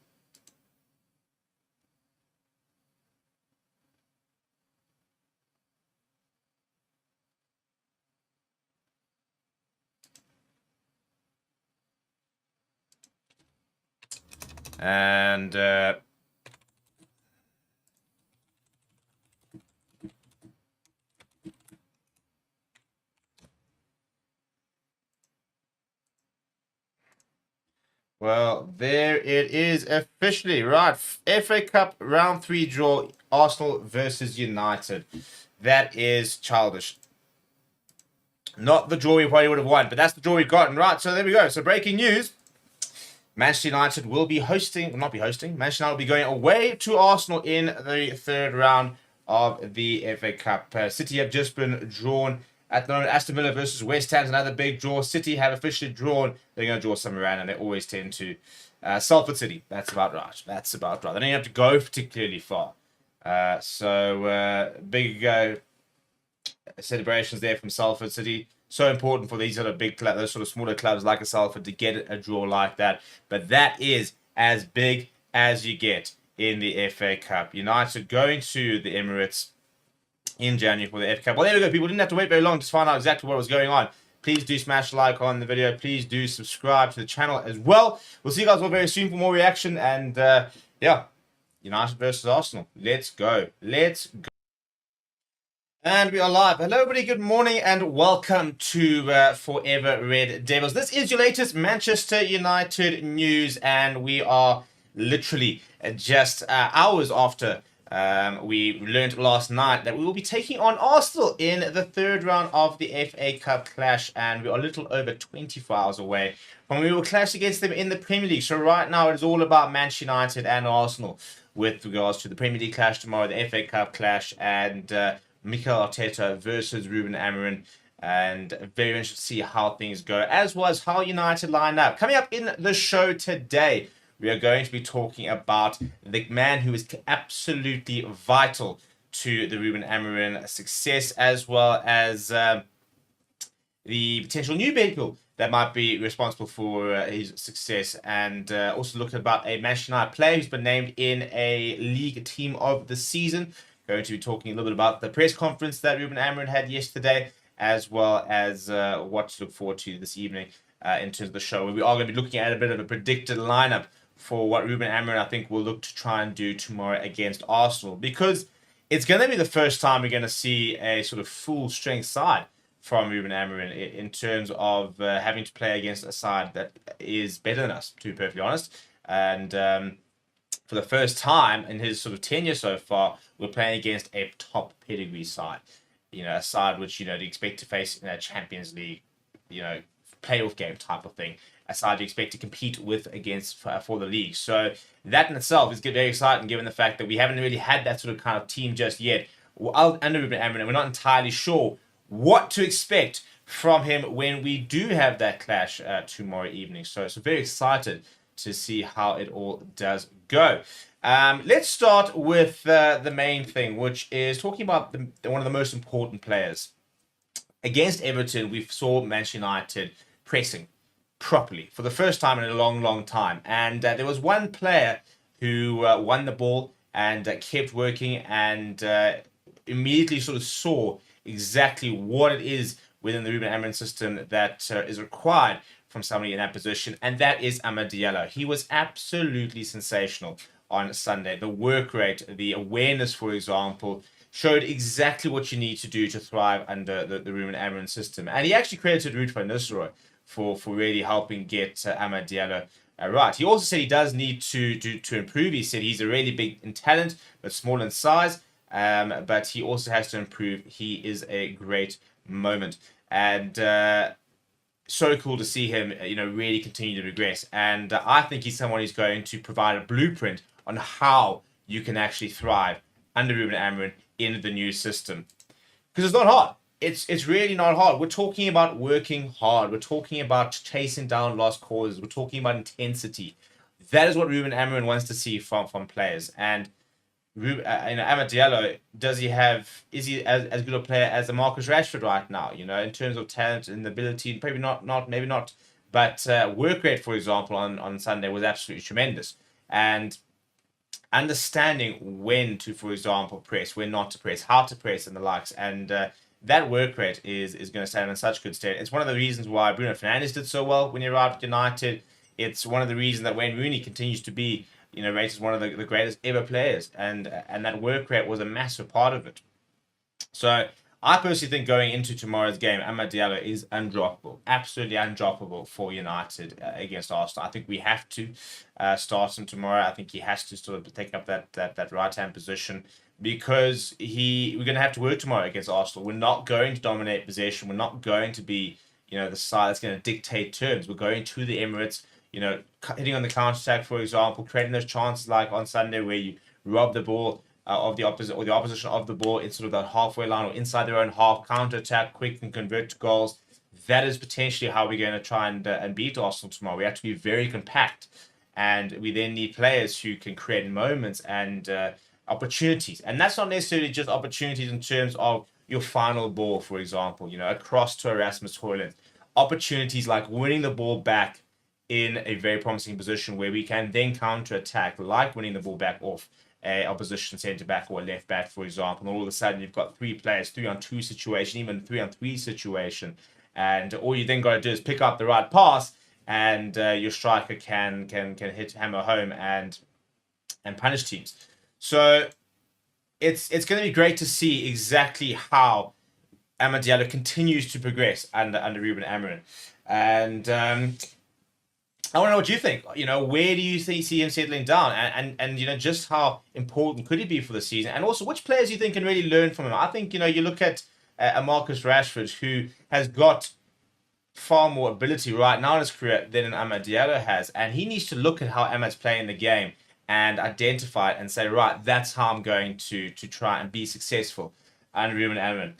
And well, there it is officially. Right, FA Cup round 3 draw, Arsenal versus United. That is childish. Not the draw we probably would have won, but that's the draw we've gotten. Right, so there we go. So breaking news. Manchester United will be Manchester United will be going away to Arsenal in the 3rd round of the FA Cup. City have just been drawn at the moment. Aston Villa versus West Ham is another big draw. City have officially drawn. They're going to draw somewhere around, and they always tend to. Salford City. That's about right. That's about right. They don't have to go particularly far. Big celebrations there from Salford City. So important for these sort of big clubs, those sort of smaller clubs like a Salford to get a draw like that. But that is as big as you get in the FA Cup. United going to the Emirates in January for the FA Cup. Well, there we go, people. Didn't have to wait very long to find out exactly what was going on. Please do smash like on the video. Please do subscribe to the channel as well. We'll see you guys all very soon for more reaction. And yeah, United versus Arsenal. Let's go. Let's go. And we are live. Hello, everybody. Good morning and welcome to Forever Red Devils. This is your latest Manchester United news, and we are literally just hours after we learned last night that we will be taking on Arsenal in the 3rd round of the FA Cup clash, and we are a little over 24 hours away from we will clash against them in the Premier League. So right now it is all about Manchester United and Arsenal with regards to the Premier League clash tomorrow, the FA Cup clash, and Mikel Arteta versus Ruben Amorim, and very interested to see how things go, as well as how United line up. Coming up in the show today, we are going to be talking about the man who is absolutely vital to the Ruben Amorim success, as well as the potential new people that might be responsible for his success, and also looking about a Manchester United player who's been named in a league team of the season. Going to be talking a little bit about the press conference that Ruben Amorim had yesterday, as well as what to look forward to this evening in terms of the show. We are going to be looking at a bit of a predicted lineup for what Ruben Amorim, I think, will look to try and do tomorrow against Arsenal, because it's going to be the first time we're going to see a sort of full-strength side from Ruben Amorim in terms of having to play against a side that is better than us, to be perfectly honest. And for the first time in his sort of tenure so far, we're playing against a top pedigree side. You know, a side which, you know, to expect to face in a Champions League, you know, playoff game type of thing. A side you expect to compete with against for the league. So that in itself is very exciting, given the fact that we haven't really had that sort of kind of team just yet. Under Ruben Amorim, we're not entirely sure what to expect from him when we do have that clash tomorrow evening. So very excited to see how it all does go. Let's start with the main thing, which is talking about one of the most important players. Against Everton, we saw Manchester United pressing properly for the first time in a long, long time. And there was one player who won the ball and kept working, and immediately sort of saw exactly what it is within the Ruben Amorim system that is required from somebody in that position, and that is Amad Diallo. He was absolutely sensational on Sunday. The work rate, the awareness, for example, showed exactly what you need to do to thrive under the Ruben Amorim system. And he actually credited Ruud van Nistelrooy for really helping get Amad Diallo right. He also said he does need to improve. He said he's a really big in talent, but small in size. But he also has to improve. He is a great moment. And so cool to see him, really continue to progress. And I think he's someone who's going to provide a blueprint on how you can actually thrive under Ruben Amorim in the new system. Because it's not hard. It's really not hard. We're talking about working hard. We're talking about chasing down lost causes. We're talking about intensity. That is what Ruben Amorim wants to see from players. And Amad Diallo, is he as good a player as a Marcus Rashford right now? In terms of talent and ability, maybe not. But work rate, for example, on Sunday was absolutely tremendous. And understanding when to, for example, press, when not to press, how to press, and the likes. And that work rate is going to stand in such good stead. It's one of the reasons why Bruno Fernandes did so well when he arrived at United. It's one of the reasons that Wayne Rooney continues to be, rated as one of the greatest ever players, and that work rate was a massive part of it. So I personally think going into tomorrow's game, Amad Diallo is undroppable, absolutely undroppable for United against Arsenal. I think we have to start him tomorrow. I think he has to sort of take up that right-hand position, because we're going to have to work tomorrow against Arsenal. We're not going to dominate possession. We're not going to be, the side that's going to dictate terms. We're going to the Emirates, hitting on the counter-attack, for example, creating those chances like on Sunday where you rob the ball of the opposite, or the opposition of the ball in sort of that halfway line or inside their own half, counter-attack, quick and convert to goals. That is potentially how we're going to try and beat Arsenal tomorrow. We have to be very compact, and we then need players who can create moments and opportunities. And that's not necessarily just opportunities in terms of your final ball, for example, across to Erasmus Højlund. Opportunities like winning the ball back in a very promising position where we can then counter-attack, like winning the ball back off a opposition centre-back or a left-back, for example. And all of a sudden, you've got 3 players, 3-on-2 situation, even 3-on-3 situation. And all you then got to do is pick up the right pass, and your striker can hammer home and punish teams. So it's going to be great to see exactly how Amad Diallo continues to progress under Ruben Amorim. And I want to know what you think. Where do you see him settling down? And just how important could he be for the season? And also, which players do you think can really learn from him? I think, you look at a Marcus Rashford, who has got far more ability right now in his career than an Amad Diallo has. And he needs to look at how Amad's playing the game and identify it and say, right, that's how I'm going to try and be successful under Ruben Amorim.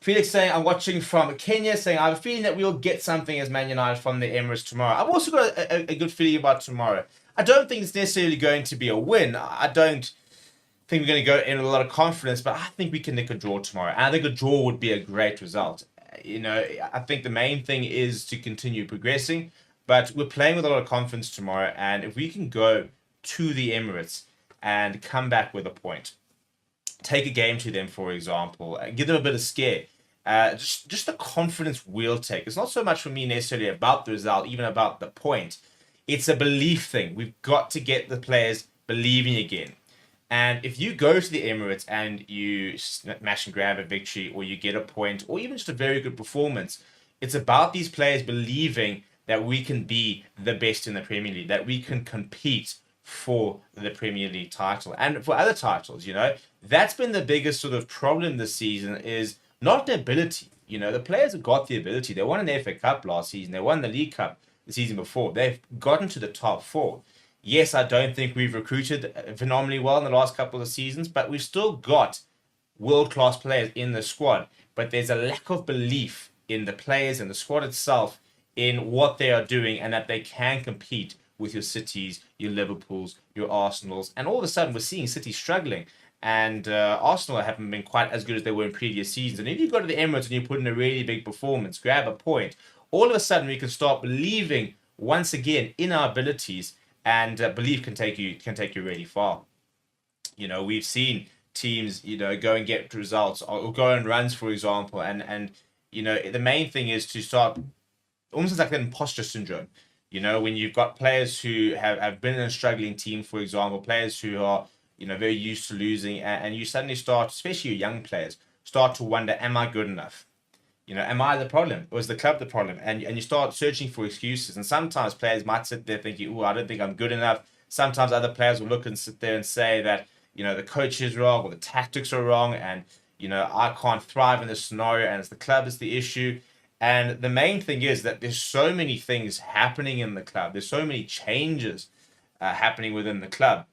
Felix saying, I'm watching from Kenya, saying, I have a feeling that we'll get something as Man United from the Emirates tomorrow. I've also got a good feeling about tomorrow. I don't think it's necessarily going to be a win. I don't think we're going to go in with a lot of confidence, but I think we can nick a draw tomorrow. And I think a draw would be a great result. I think the main thing is to continue progressing, but we're playing with a lot of confidence tomorrow. And if we can go to the Emirates and come back with a point, take a game to them, for example, give them a bit of scare. Just the confidence we'll take. It's not so much for me necessarily about the result, even about the point. It's a belief thing. We've got to get the players believing again. And if you go to the Emirates and you smash and grab a victory, or you get a point, or even just a very good performance, it's about these players believing that we can be the best in the Premier League, that we can compete for the Premier League title and for other titles. That's been the biggest sort of problem this season, is not the ability. The players have got the ability. They won an FA Cup last season. They won the League Cup the season before. They've gotten to the top 4. Yes, I don't think we've recruited phenomenally well in the last couple of seasons, but we've still got world-class players in the squad. But there's a lack of belief in the players and the squad itself in what they are doing, and that they can compete with your Cities, your Liverpools, your Arsenals. And all of a sudden, we're seeing City struggling. And Arsenal haven't been quite as good as they were in previous seasons. And if you go to the Emirates and you put in a really big performance, grab a point, all of a sudden we can start believing once again in our abilities. and belief can take you really far. We've seen teams, go and get results or go on runs, for example, and the main thing is to start almost like an imposter syndrome. When you've got players who have been in a struggling team, for example, players who are, very used to losing, and you suddenly start, especially your young players, start to wonder, am I good enough? Am I the problem? Or is the club the problem? And you start searching for excuses. And sometimes players might sit there thinking, oh, I don't think I'm good enough. Sometimes other players will look and sit there and say that, the coach is wrong or the tactics are wrong. And, I can't thrive in this scenario and it's the club is the issue. And the main thing is that there's so many things happening in the club. There's so many changes happening within the club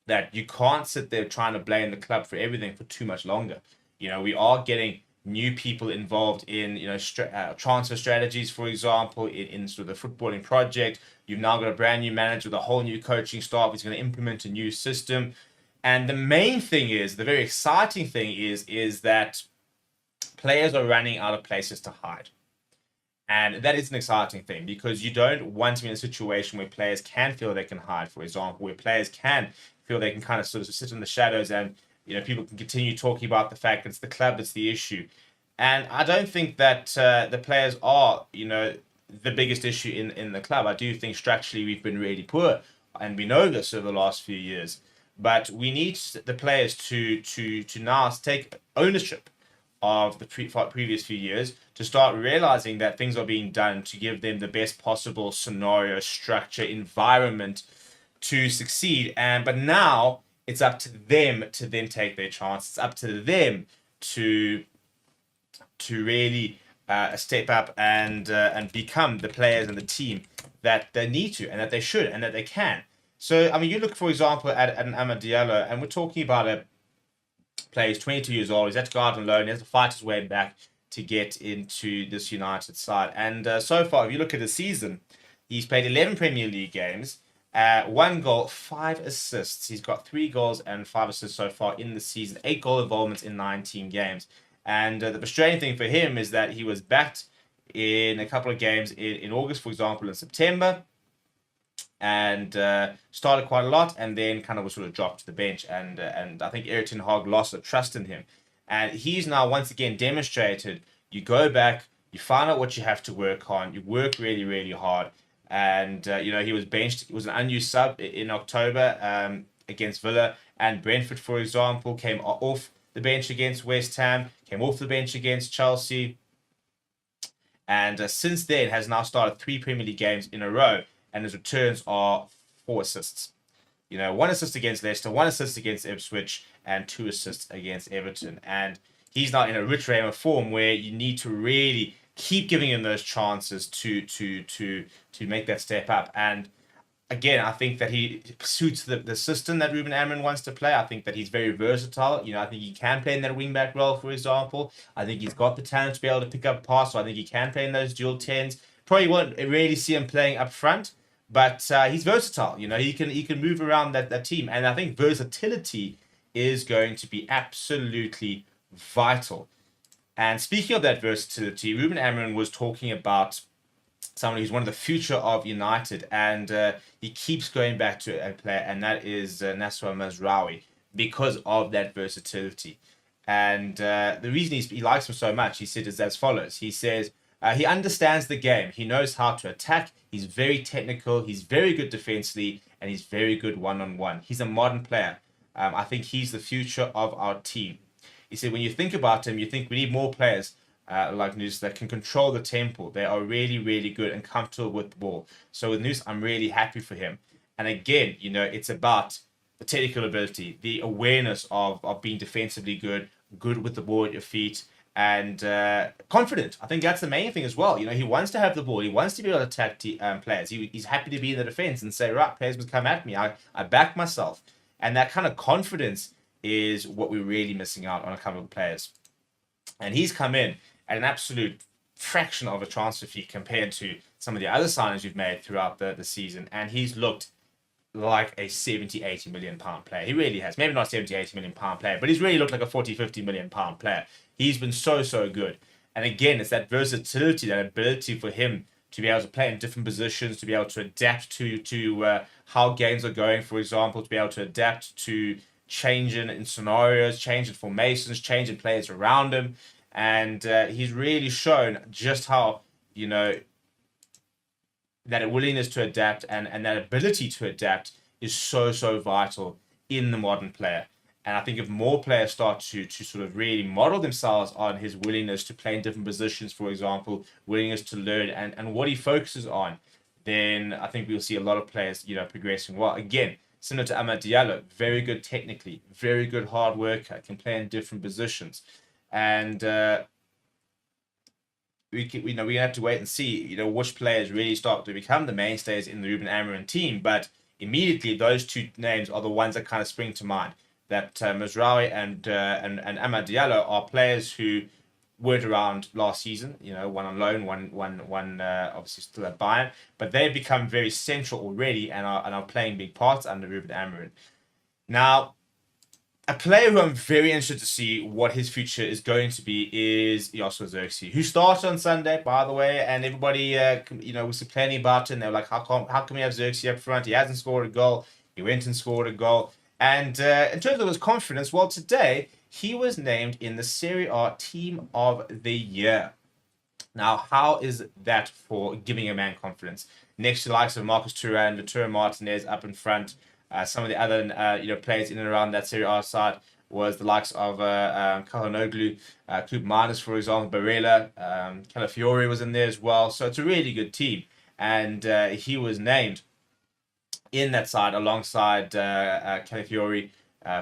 that you can't sit there trying to blame the club for everything for too much longer. We are getting new people involved in transfer strategies, for example, in sort of the footballing project. You've now got a brand new manager with a whole new coaching staff. He's going to implement a new system, and the main thing is, the very exciting thing is that players are running out of places to hide. And that is an exciting thing because you don't want to be in a situation where players can feel they can hide, for example, where players can feel they can kind of sort of sit in the shadows and people can continue talking about the fact that it's the club that's the issue. And I don't think that the players are, the biggest issue in the club. I do think structurally we've been really poor, and we know this over the last few years. But we need the players to now take ownership of the previous few years, to start realizing that things are being done to give them the best possible scenario, structure, environment to succeed. But now it's up to them to then take their chance. It's up to them to really step up and become the players and the team that they need to and that they should and that they can. So, I mean, you look, for example, at an Amad Diallo, and we're talking about a player who's 22 years old. He's had to go out on loan. He has to fight his way back to get into this United side. And so far, if you look at the season, he's played 11 Premier League games, 1 goal, 5 assists. He's got 3 goals and 5 assists so far in the season, 8 goal involvements in 19 games. And the frustrating thing for him is that he was backed in a couple of games in August, for example, in September, and started quite a lot, and then kind of was sort of dropped to the bench. And I think Erik ten Hag lost the trust in him. And he's now once again demonstrated, you go back, you find out what you have to work on, you work really, really hard. And, he was benched. He was an unused sub in October against Villa and Brentford, for example, came off the bench against West Ham, came off the bench against Chelsea. And since then has now started 3 Premier League games in a row. And his returns are 4 assists. 1 assist against Leicester, 1 assist against Ipswich, and 2 assists against Everton. And he's now in a rich frame of form where you need to really keep giving him those chances to make that step up. And again, I think that he suits the system that Ruben Amorim wants to play. I think that he's very versatile. I think he can play in that wing-back role, for example. I think he's got the talent to be able to pick up pass, so I think he can play in those dual 10s. Probably won't really see him playing up front, but he's versatile. He can move around that team. And I think versatility is going to be absolutely vital. And speaking of that versatility, Ruben Amorim was talking about someone who's one of the future of United, and he keeps going back to a player, and that is Nasser Mazraoui, because of that versatility. And the reason he likes him so much, he said, is as follows. He says, he understands the game. He knows how to attack. He's very technical. He's very good defensively, and he's very good one-on-one. He's a modern player. I think he's the future of our team. He said, when you think about him, you think we need more players like Noose that can control the tempo. They are really, really good and comfortable with the ball. So with Noose, I'm really happy for him. And again, it's about the technical ability, the awareness of being defensively good with the ball at your feet, and confident. I think that's the main thing as well. He wants to have the ball. He wants to be able to attack players. He's happy to be in the defense and say, right, players must come at me. I back myself. And that kind of confidence is what we're really missing out on a couple of players. And he's come in at an absolute fraction of a transfer fee compared to some of the other signings we've made throughout the season. And he's looked like a 70, 80 million pound player. He really has. Maybe not 70, 80 million pound player, but he's really looked like a 40, 50 million pound player. He's been so good. And again, it's that versatility, that ability for him to be able to play in different positions, to be able to adapt to how games are going, for example, to be able to adapt to changing in scenarios, changing formations, changing players around him. And he's really shown just how, you know, that willingness to adapt and that ability to adapt is so vital in the modern player. And I think if more players start to sort of really model themselves on his willingness to play in different positions, for example, willingness to learn and what he focuses on, then I think we'll see a lot of players, you know, progressing well. Again, similar to Amad Diallo, very good technically, very good hard worker, can play in different positions. And we're gonna have to wait and see, you know, which players really start to become the mainstays in the Ruben Amorim team. But immediately, those two names are the ones that kind of spring to mind. That Mazraoui and Amad Diallo are players who weren't around last season. You know, one on loan, one obviously still at Bayern, but they've become very central already and are playing big parts under Ruben Amorim. Now, a player who I'm very interested to see what his future is going to be is Joshua Zirkzee, who started on Sunday, by the way, and everybody, you know, was complaining about it, and they were like, how can we have Zirkzee up front? He hasn't scored a goal. He went and scored a goal. And in terms of his confidence, well, today he was named in the Serie A Team of the Year. Now, how is that for giving a man confidence? Next to the likes of Marcus Thuram, Lautaro Martinez up in front, some of the other you know, players in and around that Serie A side was the likes of Calhanoglu, Koopmeiners, for example, Barella, Calafiori was in there as well. So it's a really good team. And he was named in that side alongside Calafiori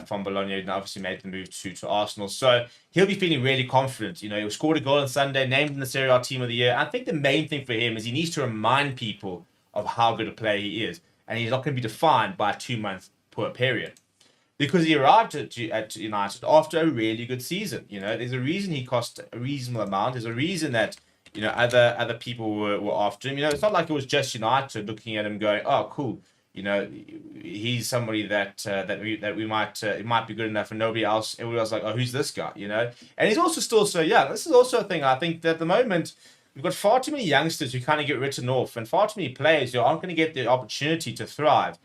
from Bologna, and obviously made the move to Arsenal. So he'll be feeling really confident. You know, he scored a goal on Sunday, named in the Serie A Team of the Year. I think the main thing for him is he needs to remind people of how good a player he is. And he's not going to be defined by a 2-month poor period. Because he arrived at United after a really good season. You know, there's a reason he cost a reasonable amount. There's a reason that, you know, other people were after him. You know, it's not like it was just United looking at him going, oh, cool. You know, he's somebody that we might it might be good enough, and nobody else. Everybody else like, oh, who's this guy? You know, and he's also still so young. This is also a thing. I think that at the moment we've got far too many youngsters who kind of get written off, and far too many players who aren't going to get the opportunity to thrive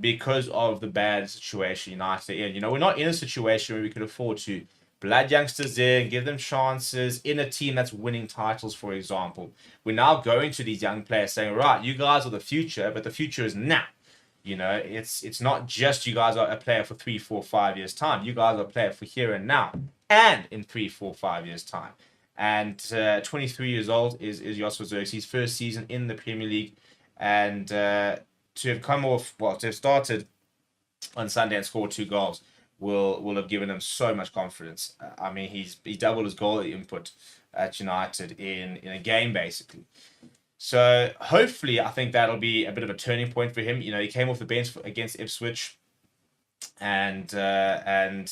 because of the bad situation United are in. You know, we're not in a situation where we could afford to blood youngsters in, give them chances in a team that's winning titles, for example. We're now going to these young players saying, right, you guys are the future, but the future is now. You know, it's not just you guys are a player for 3, 4, 5 years time. You guys are a player for here and now, and in 3, 4, 5 years time. And 23 years old is Joshua Zirkzee's first season in the Premier League, and to have come off, well, to have started on Sunday and scored 2 goals will have given him so much confidence. I mean, he doubled his goal input at United in a game basically. So hopefully, I think that'll be a bit of a turning point for him. You know, he came off the bench against Ipswich, and then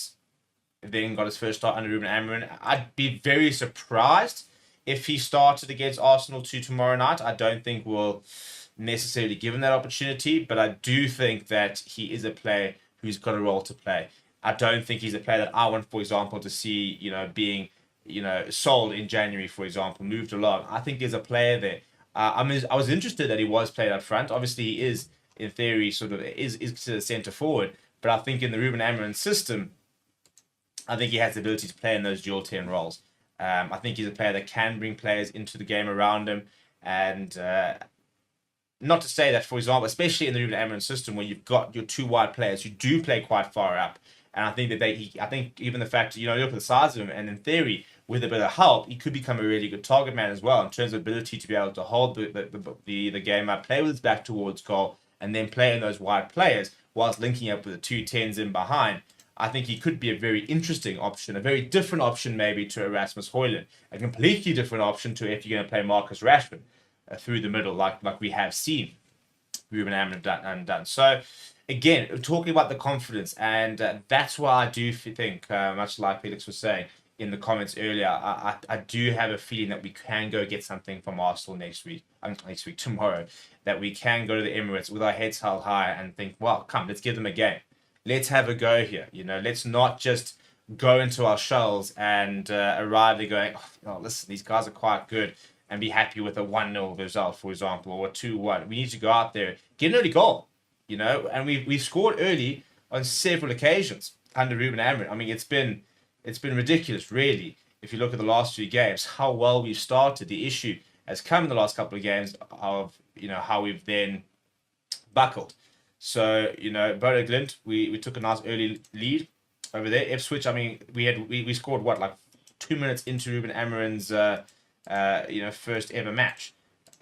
got his first start under Ruben Amorim. I'd be very surprised if he started against Arsenal tomorrow night. I don't think we'll necessarily give him that opportunity, but I do think that he is a player who's got a role to play. I don't think he's a player that I want, for example, to see, you know, being, you know, sold in January, for example, moved along. I think there's a player there. I was interested that he was played up front. Obviously, he is, in theory, sort of is considered centre forward. But I think in the Ruben Amorim system, I think he has the ability to play in those dual 10 roles. I think he's a player that can bring players into the game around him. And not to say that, for example, especially in the Ruben Amorim system, where you've got your 2 wide players who do play quite far up. And I think that I think even the fact, you know, you look at the size of him, and in theory, with a bit of help, he could become a really good target man as well in terms of ability to be able to hold the game up, play with his back towards goal, and then play in those wide players whilst linking up with the 2 10s in behind. I think he could be a very interesting option, a very different option maybe to Erasmus Højlund, a completely different option to if you're going to play Marcus Rashford through the middle, like we have seen Ruben Amorim done. So, again, talking about the confidence, and that's why I do think, much like Felix was saying in the comments earlier, I do have a feeling that we can go get something from Arsenal tomorrow, that we can go to the Emirates with our heads held high and think, well, come, let's give them a game. Let's have a go here. You know, let's not just go into our shells and arrive there going, oh, listen, these guys are quite good. and be happy with a 1-0 result, for example, or a 2-1. We need to go out there, get an early goal, and we've scored early on several occasions under Ruben Amorim. I mean, it's been ridiculous, really. If you look at the last 3 games, how well we've started. The issue has come in the last couple of games of how we've then buckled. So Bodo Glimt, we took a nice early lead over there. Ipswich, I mean, we scored like 2 minutes into Ruben Amorim's first ever match.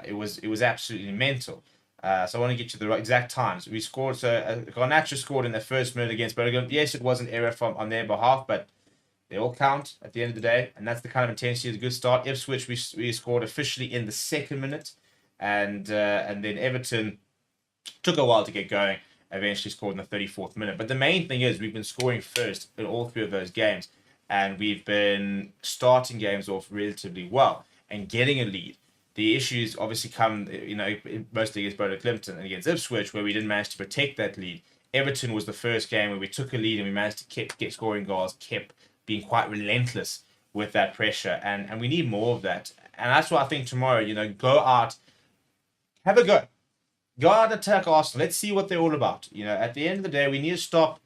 It was absolutely mental. So I want to get you the exact times. We scored. So Garnacho scored in the first minute against Bodo Glimt. Yes, it was an error on their behalf, but they all count at the end of the day, and that's the kind of intensity. It's a good start. Ipswich, we scored officially in the 2nd minute, and then Everton took a while to get going. Eventually scored in the 34th minute. But the main thing is we've been scoring first in all 3 of those games, and we've been starting games off relatively well and getting a lead. The issues obviously come, mostly against Bodo Glimt and against Ipswich, where we didn't manage to protect that lead. Everton was the first game where we took a lead and we managed to get scoring goals, kept being quite relentless with that pressure, and we need more of that. And that's why I think tomorrow, go out, have a go. Go out and attack Arsenal. Let's see what they're all about. At the end of the day, we need to stop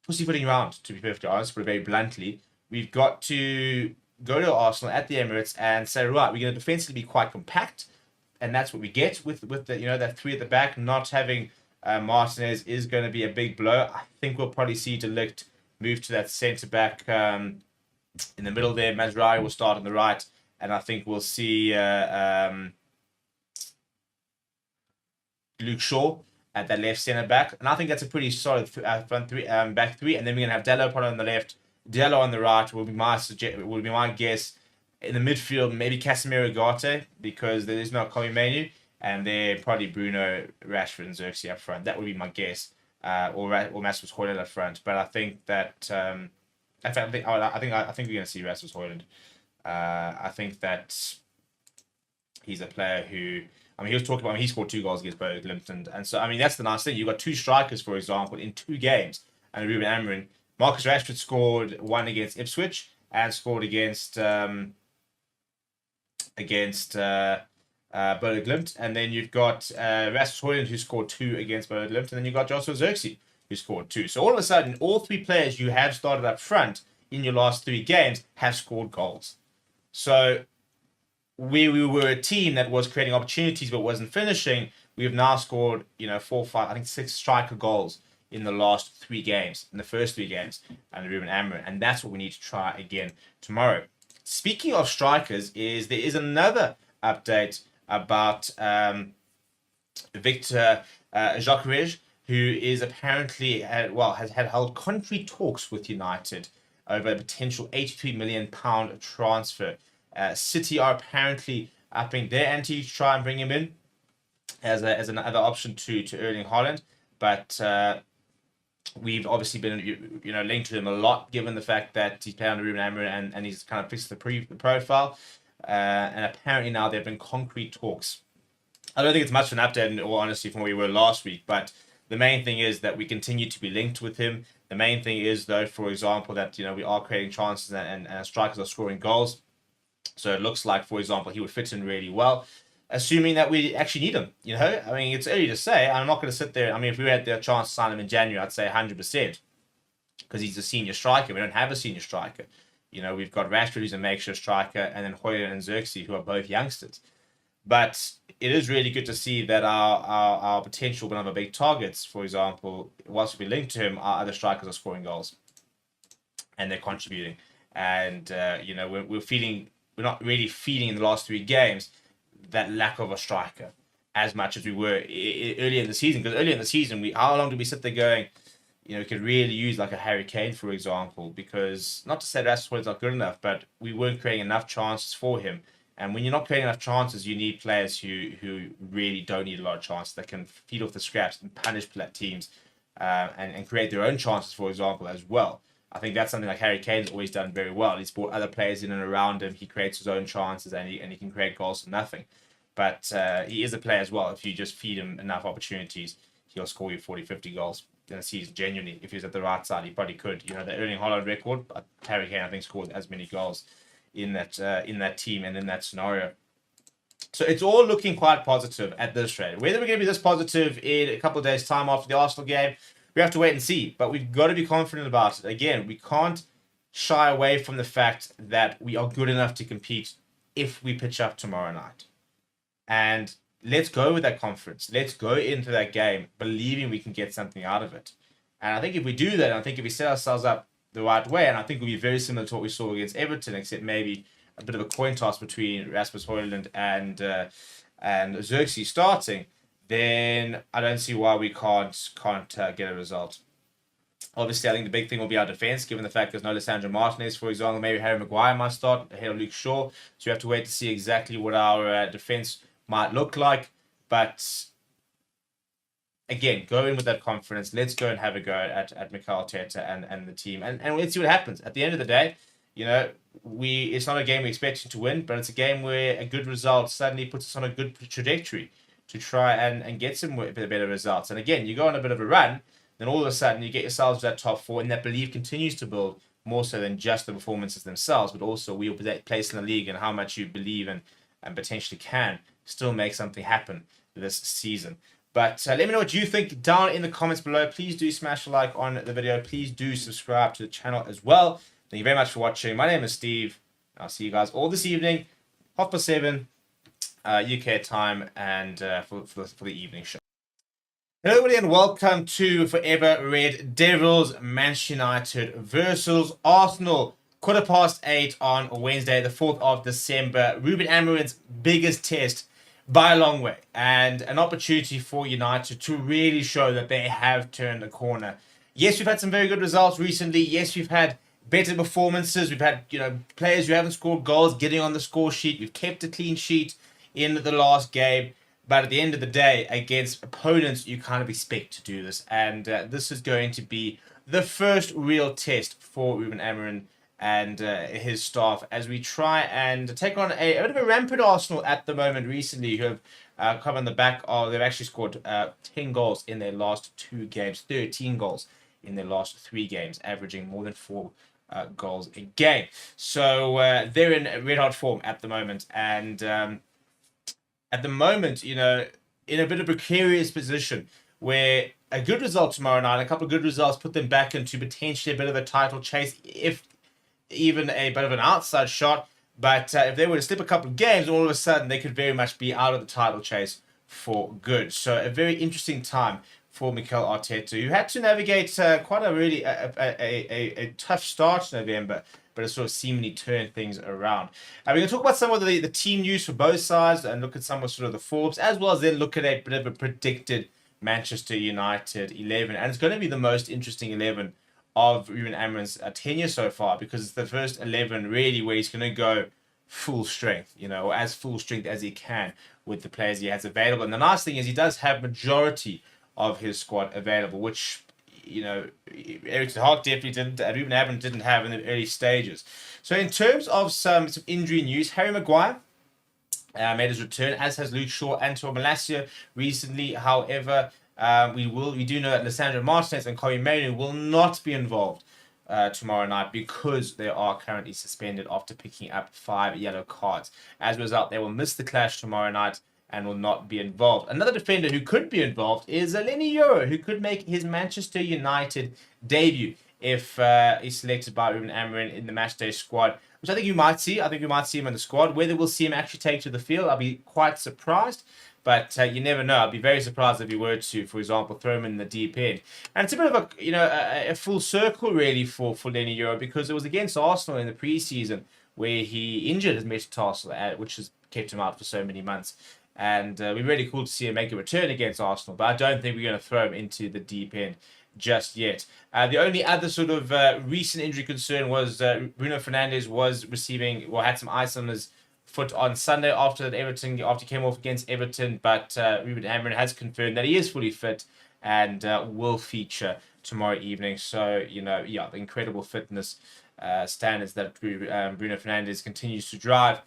pussyfooting around, to be perfectly honest, but very bluntly. We've got to go to Arsenal at the Emirates and say, right, we're going to defensively be quite compact, and that's what we get with the that 3 at the back. Not having Martinez is going to be a big blow. I think we'll probably see De Ligt move to that centre back in the middle there. Mazraoui will start on the right, and I think we'll see Luke Shaw at that left centre back, and I think that's a pretty solid front 3, back 3. And then we're gonna have Dalot probably on the left, Dalot on the right. Will be my guess. In the midfield, maybe Casemiro Ugarte, because there is no Kobe Menu, and then probably Bruno, Rashford, and Xerxes up front. That would be my guess. Or Rasmus Højlund up front. But I think that I think we're going to see Rasmus Højlund. I think that he's a player who, I mean, he was talking about, he scored 2 goals against Bodo Glimt, and so I mean that's the nice thing. You've got 2 strikers, for example, in 2 games, and Ruben Amorim. Marcus Rashford scored 1 against Ipswich and scored against Bodo Glimt, and then you've got Rasmus Højlund, who scored 2 against Bodo Glimt, and then you've got Joshua Xerxes, who scored 2. So all of a sudden, all 3 players you have started up front in your last 3 games have scored goals. So we were a team that was creating opportunities but wasn't finishing. We have now scored 4, 5, I think 6 striker goals in the last 3 games, in the first 3 games under Ruben Amorim, and that's what we need to try again tomorrow. Speaking of strikers, there is another update about Victor Gyökeres, who is apparently has held concrete talks with United over a potential £83 million transfer. City are apparently upping their ante to try and bring him in as another option to Erling Haaland, but we've obviously been linked to him a lot, given the fact that he's played under Ruben Amorim and he's kind of fixed the profile. And apparently now there have been concrete talks. I don't think it's much of an update, in all honesty, from where we were last week, but the main thing is that we continue to be linked with him. The main thing is, though, for example, that we are creating chances and strikers are scoring goals. So it looks like, for example, he would fit in really well, assuming that we actually need him. I mean, it's early to say. I'm not going to sit there. I mean, if we had the chance to sign him in January, I'd say 100%, because he's a senior striker. We don't have a senior striker. We've got Rashford, who's a makeshift striker, and then Højlund and Xerxes, who are both youngsters. But it is really good to see that our potential, one of our big targets, for example, whilst we link to him, our other strikers are scoring goals, and they're contributing. And we're not really feeding in the last 3 games that lack of a striker as much as we were earlier in the season. Because earlier in the season, how long did we sit there going, we could really use like a Harry Kane, for example, because not to say Rasmus Højlund's not good enough, but we weren't creating enough chances for him. And when you're not creating enough chances, you need players who really don't need a lot of chances, that can feed off the scraps and punish teams and create their own chances, for example, as well. I think that's something like Harry Kane's always done very well. He's brought other players in and around him. He creates his own chances and he can create goals from nothing. But he is a player as well. If you just feed him enough opportunities, he'll score you 40, 50 goals in a season. Genuinely, if he's at the right side, he probably could. The Erling Haaland record, Harry Kane, I think, scored as many goals in that team and in that scenario. So it's all looking quite positive at this rate. Whether we're going to be this positive in a couple of days' time after the Arsenal game, we have to wait and see. But we've got to be confident about it. Again, we can't shy away from the fact that we are good enough to compete if we pitch up tomorrow night. And let's go with that confidence. Let's go into that game believing we can get something out of it. And I think if we do that, I think if we set ourselves up the right way, and I think it'll be very similar to what we saw against Everton, except maybe a bit of a coin toss between Rasmus Højlund and Xerxes starting, then I don't see why we can't get a result. Obviously, I think the big thing will be our defense, given the fact there's no Lisandro Martinez, for example. Maybe Harry Maguire might start ahead of Luke Shaw. So we have to wait to see exactly what our defense might look like. But again, go in with that confidence. Let's go and have a go at Mikel Arteta and the team. And let's see what happens. At the end of the day, it's not a game we expect to win, but it's a game where a good result suddenly puts us on a good trajectory to try and get some better results. And again, you go on a bit of a run, then all of a sudden you get yourselves to that top four, and that belief continues to build more so than just the performances themselves, but also where your place in the league and how much you believe and potentially can still make something happen this season. But let me know what you think down in the comments below. Please do smash a like on the video. Please do subscribe to the channel as well. Thank you very much for watching. My name is Steve. I'll see you guys all this evening, 7:30 UK time, and for the evening show. Hello everybody and welcome to Forever Red Devils Manchester United versus Arsenal. 8:15 on Wednesday, the 4th of December. Ruben Amorim's biggest test by a long way, and an opportunity for United to really show that they have turned a corner. Yes, we've had some very good results recently. Yes, we've had better performances. We've had players who haven't scored goals getting on the score sheet. We've kept a clean sheet in the last game. But at the end of the day, against opponents, you kind of expect to do this. And this is going to be the first real test for Ruben Amorim and his staff as we try and take on a bit of a rampant Arsenal at the moment recently, who have come on the back of, they've actually scored 10 goals in their last 2 games, 13 goals in their last 3 games, averaging more than 4 goals a game. So they're in red hot form at the moment. And at the moment, in a bit of a precarious position where a good result tomorrow night, a couple of good results put them back into potentially a bit of a title chase, if even a bit of an outside shot. But if they were to slip a couple of games, all of a sudden they could very much be out of the title chase for good. So a very interesting time for Mikel Arteta, who had to navigate quite a really a tough start to November, but it sort of seemingly turned things around. We're going to talk about some of the team news for both sides and look at some of sort of the Forbes, as well as then look at a bit of a predicted Manchester United 11. And it's going to be the most interesting 11 of Ruben Amorim's tenure so far, because it's the first 11 really where he's going to go full strength, or as full strength as he can with the players he has available. And the nice thing is he does have majority of his squad available, which Erik ten Hag definitely didn't, Ruben Amorim didn't have in the early stages. So in terms of some injury news, Harry Maguire made his return, as has Luke Shaw and Tor Malacia recently. However, we do know that Lisandro Martinez and Kobe Mainoo will not be involved tomorrow night because they are currently suspended after picking up 5 yellow cards. As a result, they will miss the clash tomorrow night and will not be involved. Another defender who could be involved is Leny Yoro, who could make his Manchester United debut if he's selected by Ruben Amorim in the matchday squad, which I think you might see. I think we might see him in the squad. Whether we'll see him actually take to the field, I'll be quite surprised. But you never know. I'd be very surprised if he were to, for example, throw him in the deep end. And it's a bit of a full circle really for Leny Yoro, because it was against Arsenal in the preseason where he injured his metatarsal, which has kept him out for so many months. And it'd be really cool to see him make a return against Arsenal. But I don't think we're going to throw him into the deep end just yet. The only other sort of recent injury concern was Bruno Fernandes had some ice on his foot on Sunday after he came off against Everton. But Ruben Amorim has confirmed that he is fully fit and will feature tomorrow evening. So, the incredible fitness standards that Bruno Fernandes continues to drive.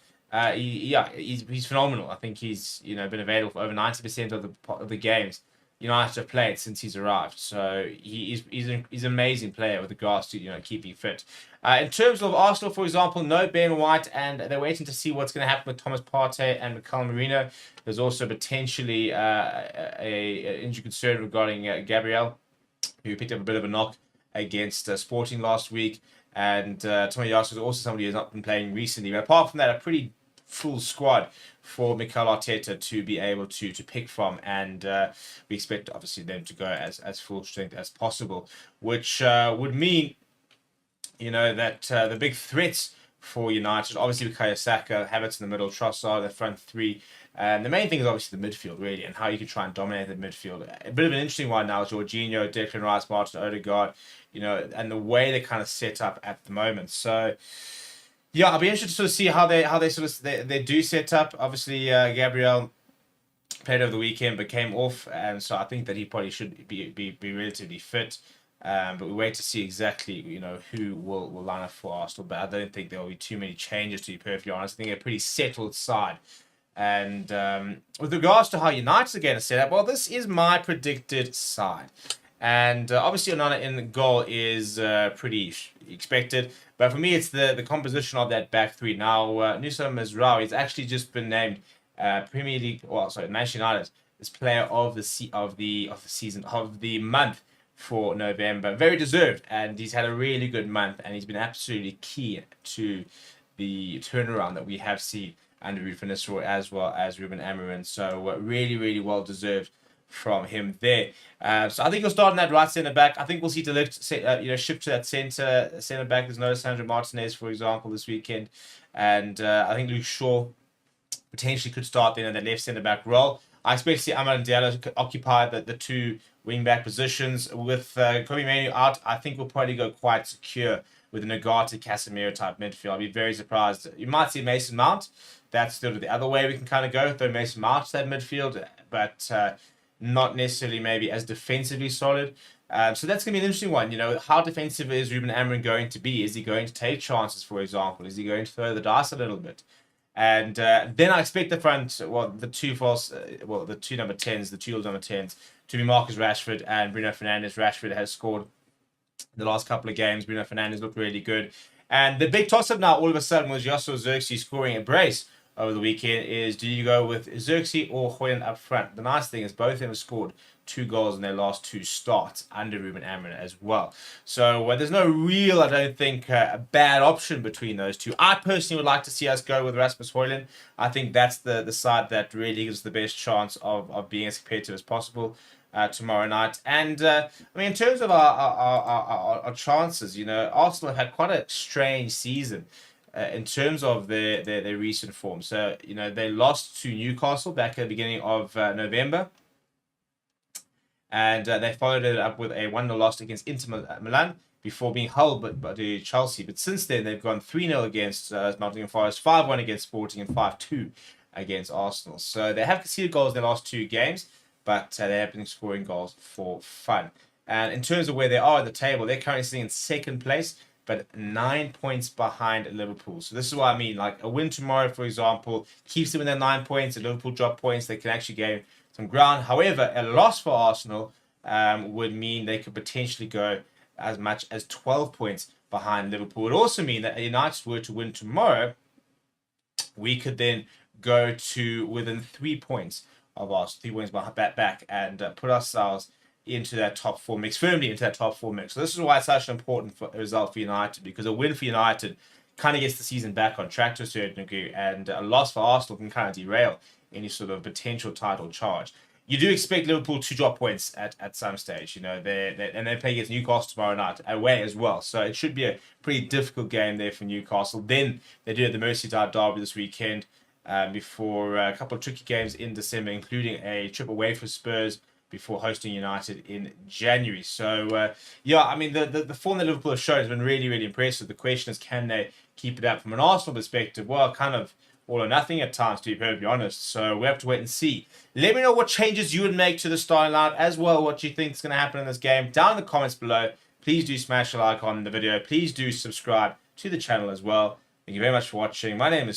He's phenomenal. I think he's been available for over 90% of the games United have played since he's arrived. So he's an amazing player with regards to keeping fit. In terms of Arsenal, for example, no Ben White, and they're waiting to see what's going to happen with Thomas Partey and Mikel Merino. There's also potentially a injury concern regarding Gabriel, who picked up a bit of a knock against Sporting last week. And Tomiyasu is also somebody who's not been playing recently. But apart from that, a pretty full squad for Mikel Arteta to be able to pick from, and we expect obviously them to go as full strength as possible, which would mean that the big threats for United, obviously with Bukayo Saka, Havertz in the middle, Trossard, the front three. And the main thing is obviously the midfield, really, and how you can try and dominate the midfield. A bit of an interesting one now, Jorginho, Declan Rice, Martin Odegaard, and the way they kind of set up at the moment. So, yeah, I'll be interested to sort of see how they do set up. Obviously, Gabriel played over the weekend but came off, and so I think that he probably should be relatively fit. But we wait to see exactly who will line up for Arsenal. But I don't think there will be too many changes, to be perfectly honest. I think they're a pretty settled side. And with regards to how United are going to set up, well, this is my predicted side. And obviously, Onana in the goal is pretty expected. But for me, it's the composition of that back three. Now, Nusa Mazraoui has actually just been named Premier League, Manchester United's player of the season, of the month for November. Very deserved. And he's had a really good month. And he's been absolutely key to the turnaround that we have seen under Ruud van Nistelrooy as well as Ruben Amorim. So really, really well deserved from him there. So I think he'll start in that right centre back. I think we'll see De Ligt, shift to that centre back. There's no Sandro Martinez, for example, this weekend, and I think Luke Shaw potentially could start then in the left centre back role. I expect to see Amad Diallo to occupy the two wing back positions. With Kobe Mainoo out, I think we'll probably go quite secure with a Nagata Casemiro type midfield. I'll be very surprised. You might see Mason Mount. That's sort of the other way we can kind of go, throw Mason Mount to that midfield, but not necessarily maybe as defensively solid. So that's going to be an interesting one. How defensive is Ruben Amorim going to be? Is he going to take chances, for example? Is he going to throw the dice a little bit? And then I expect the front, the two number 10s, the two number 10s, to be Marcus Rashford and Bruno Fernandes. Rashford has scored the last couple of games. Bruno Fernandes looked really good. And the big toss-up now, all of a sudden, was Joshua Zirkzee scoring a brace over the weekend. Is do you go with Zirkzee or Højlund up front? The nice thing is both of them have scored 2 goals in their last 2 starts under Ruben Amorim as well. So there's no real, I don't think, a bad option between those two. I personally would like to see us go with Rasmus Højlund. I think that's the side that really gives the best chance of being as competitive as possible tomorrow night. And in terms of our chances, Arsenal have had quite a strange season in terms of their recent form. So they lost to Newcastle back at the beginning of November, and they followed it up with a 1-0 loss against Inter Milan before being held by Chelsea. But since then, they've gone 3-0 against Nottingham Forest, 5-1 against Sporting, and 5-2 against Arsenal. So they have conceded goals in their last 2 games, but they have been scoring goals for fun. And in terms of where they are at the table, they're currently sitting in 2nd place, but 9 points behind Liverpool. So this is what I mean. Like a win tomorrow, for example, keeps them in their 9 points. If Liverpool drop points, they can actually gain some ground. However, a loss for Arsenal would mean they could potentially go as much as 12 points behind Liverpool. It would also mean that if United were to win tomorrow, we could then go to within 3 points of us, 3 points back, and put ourselves into that top 4 mix, firmly into that top 4 mix. So this is why it's such an important result for United, because a win for United kind of gets the season back on track to a certain degree, and a loss for Arsenal can kind of derail any sort of potential title charge. You do expect Liverpool to drop points at some stage, and they play against Newcastle tomorrow night away as well. So it should be a pretty difficult game there for Newcastle. Then they do have the Merseyside derby this weekend, before a couple of tricky games in December, including a trip away for Spurs before hosting United in January. So, the form that Liverpool have shown has been really, really impressive. The question is, can they keep it up? From an Arsenal perspective, well, kind of all or nothing at times, to be perfectly honest. So we have to wait and see. Let me know what changes you would make to the starting line, as well what you think is going to happen in this game down in the comments below. Please do smash a like on the video. Please do subscribe to the channel as well. Thank you very much for watching. My name is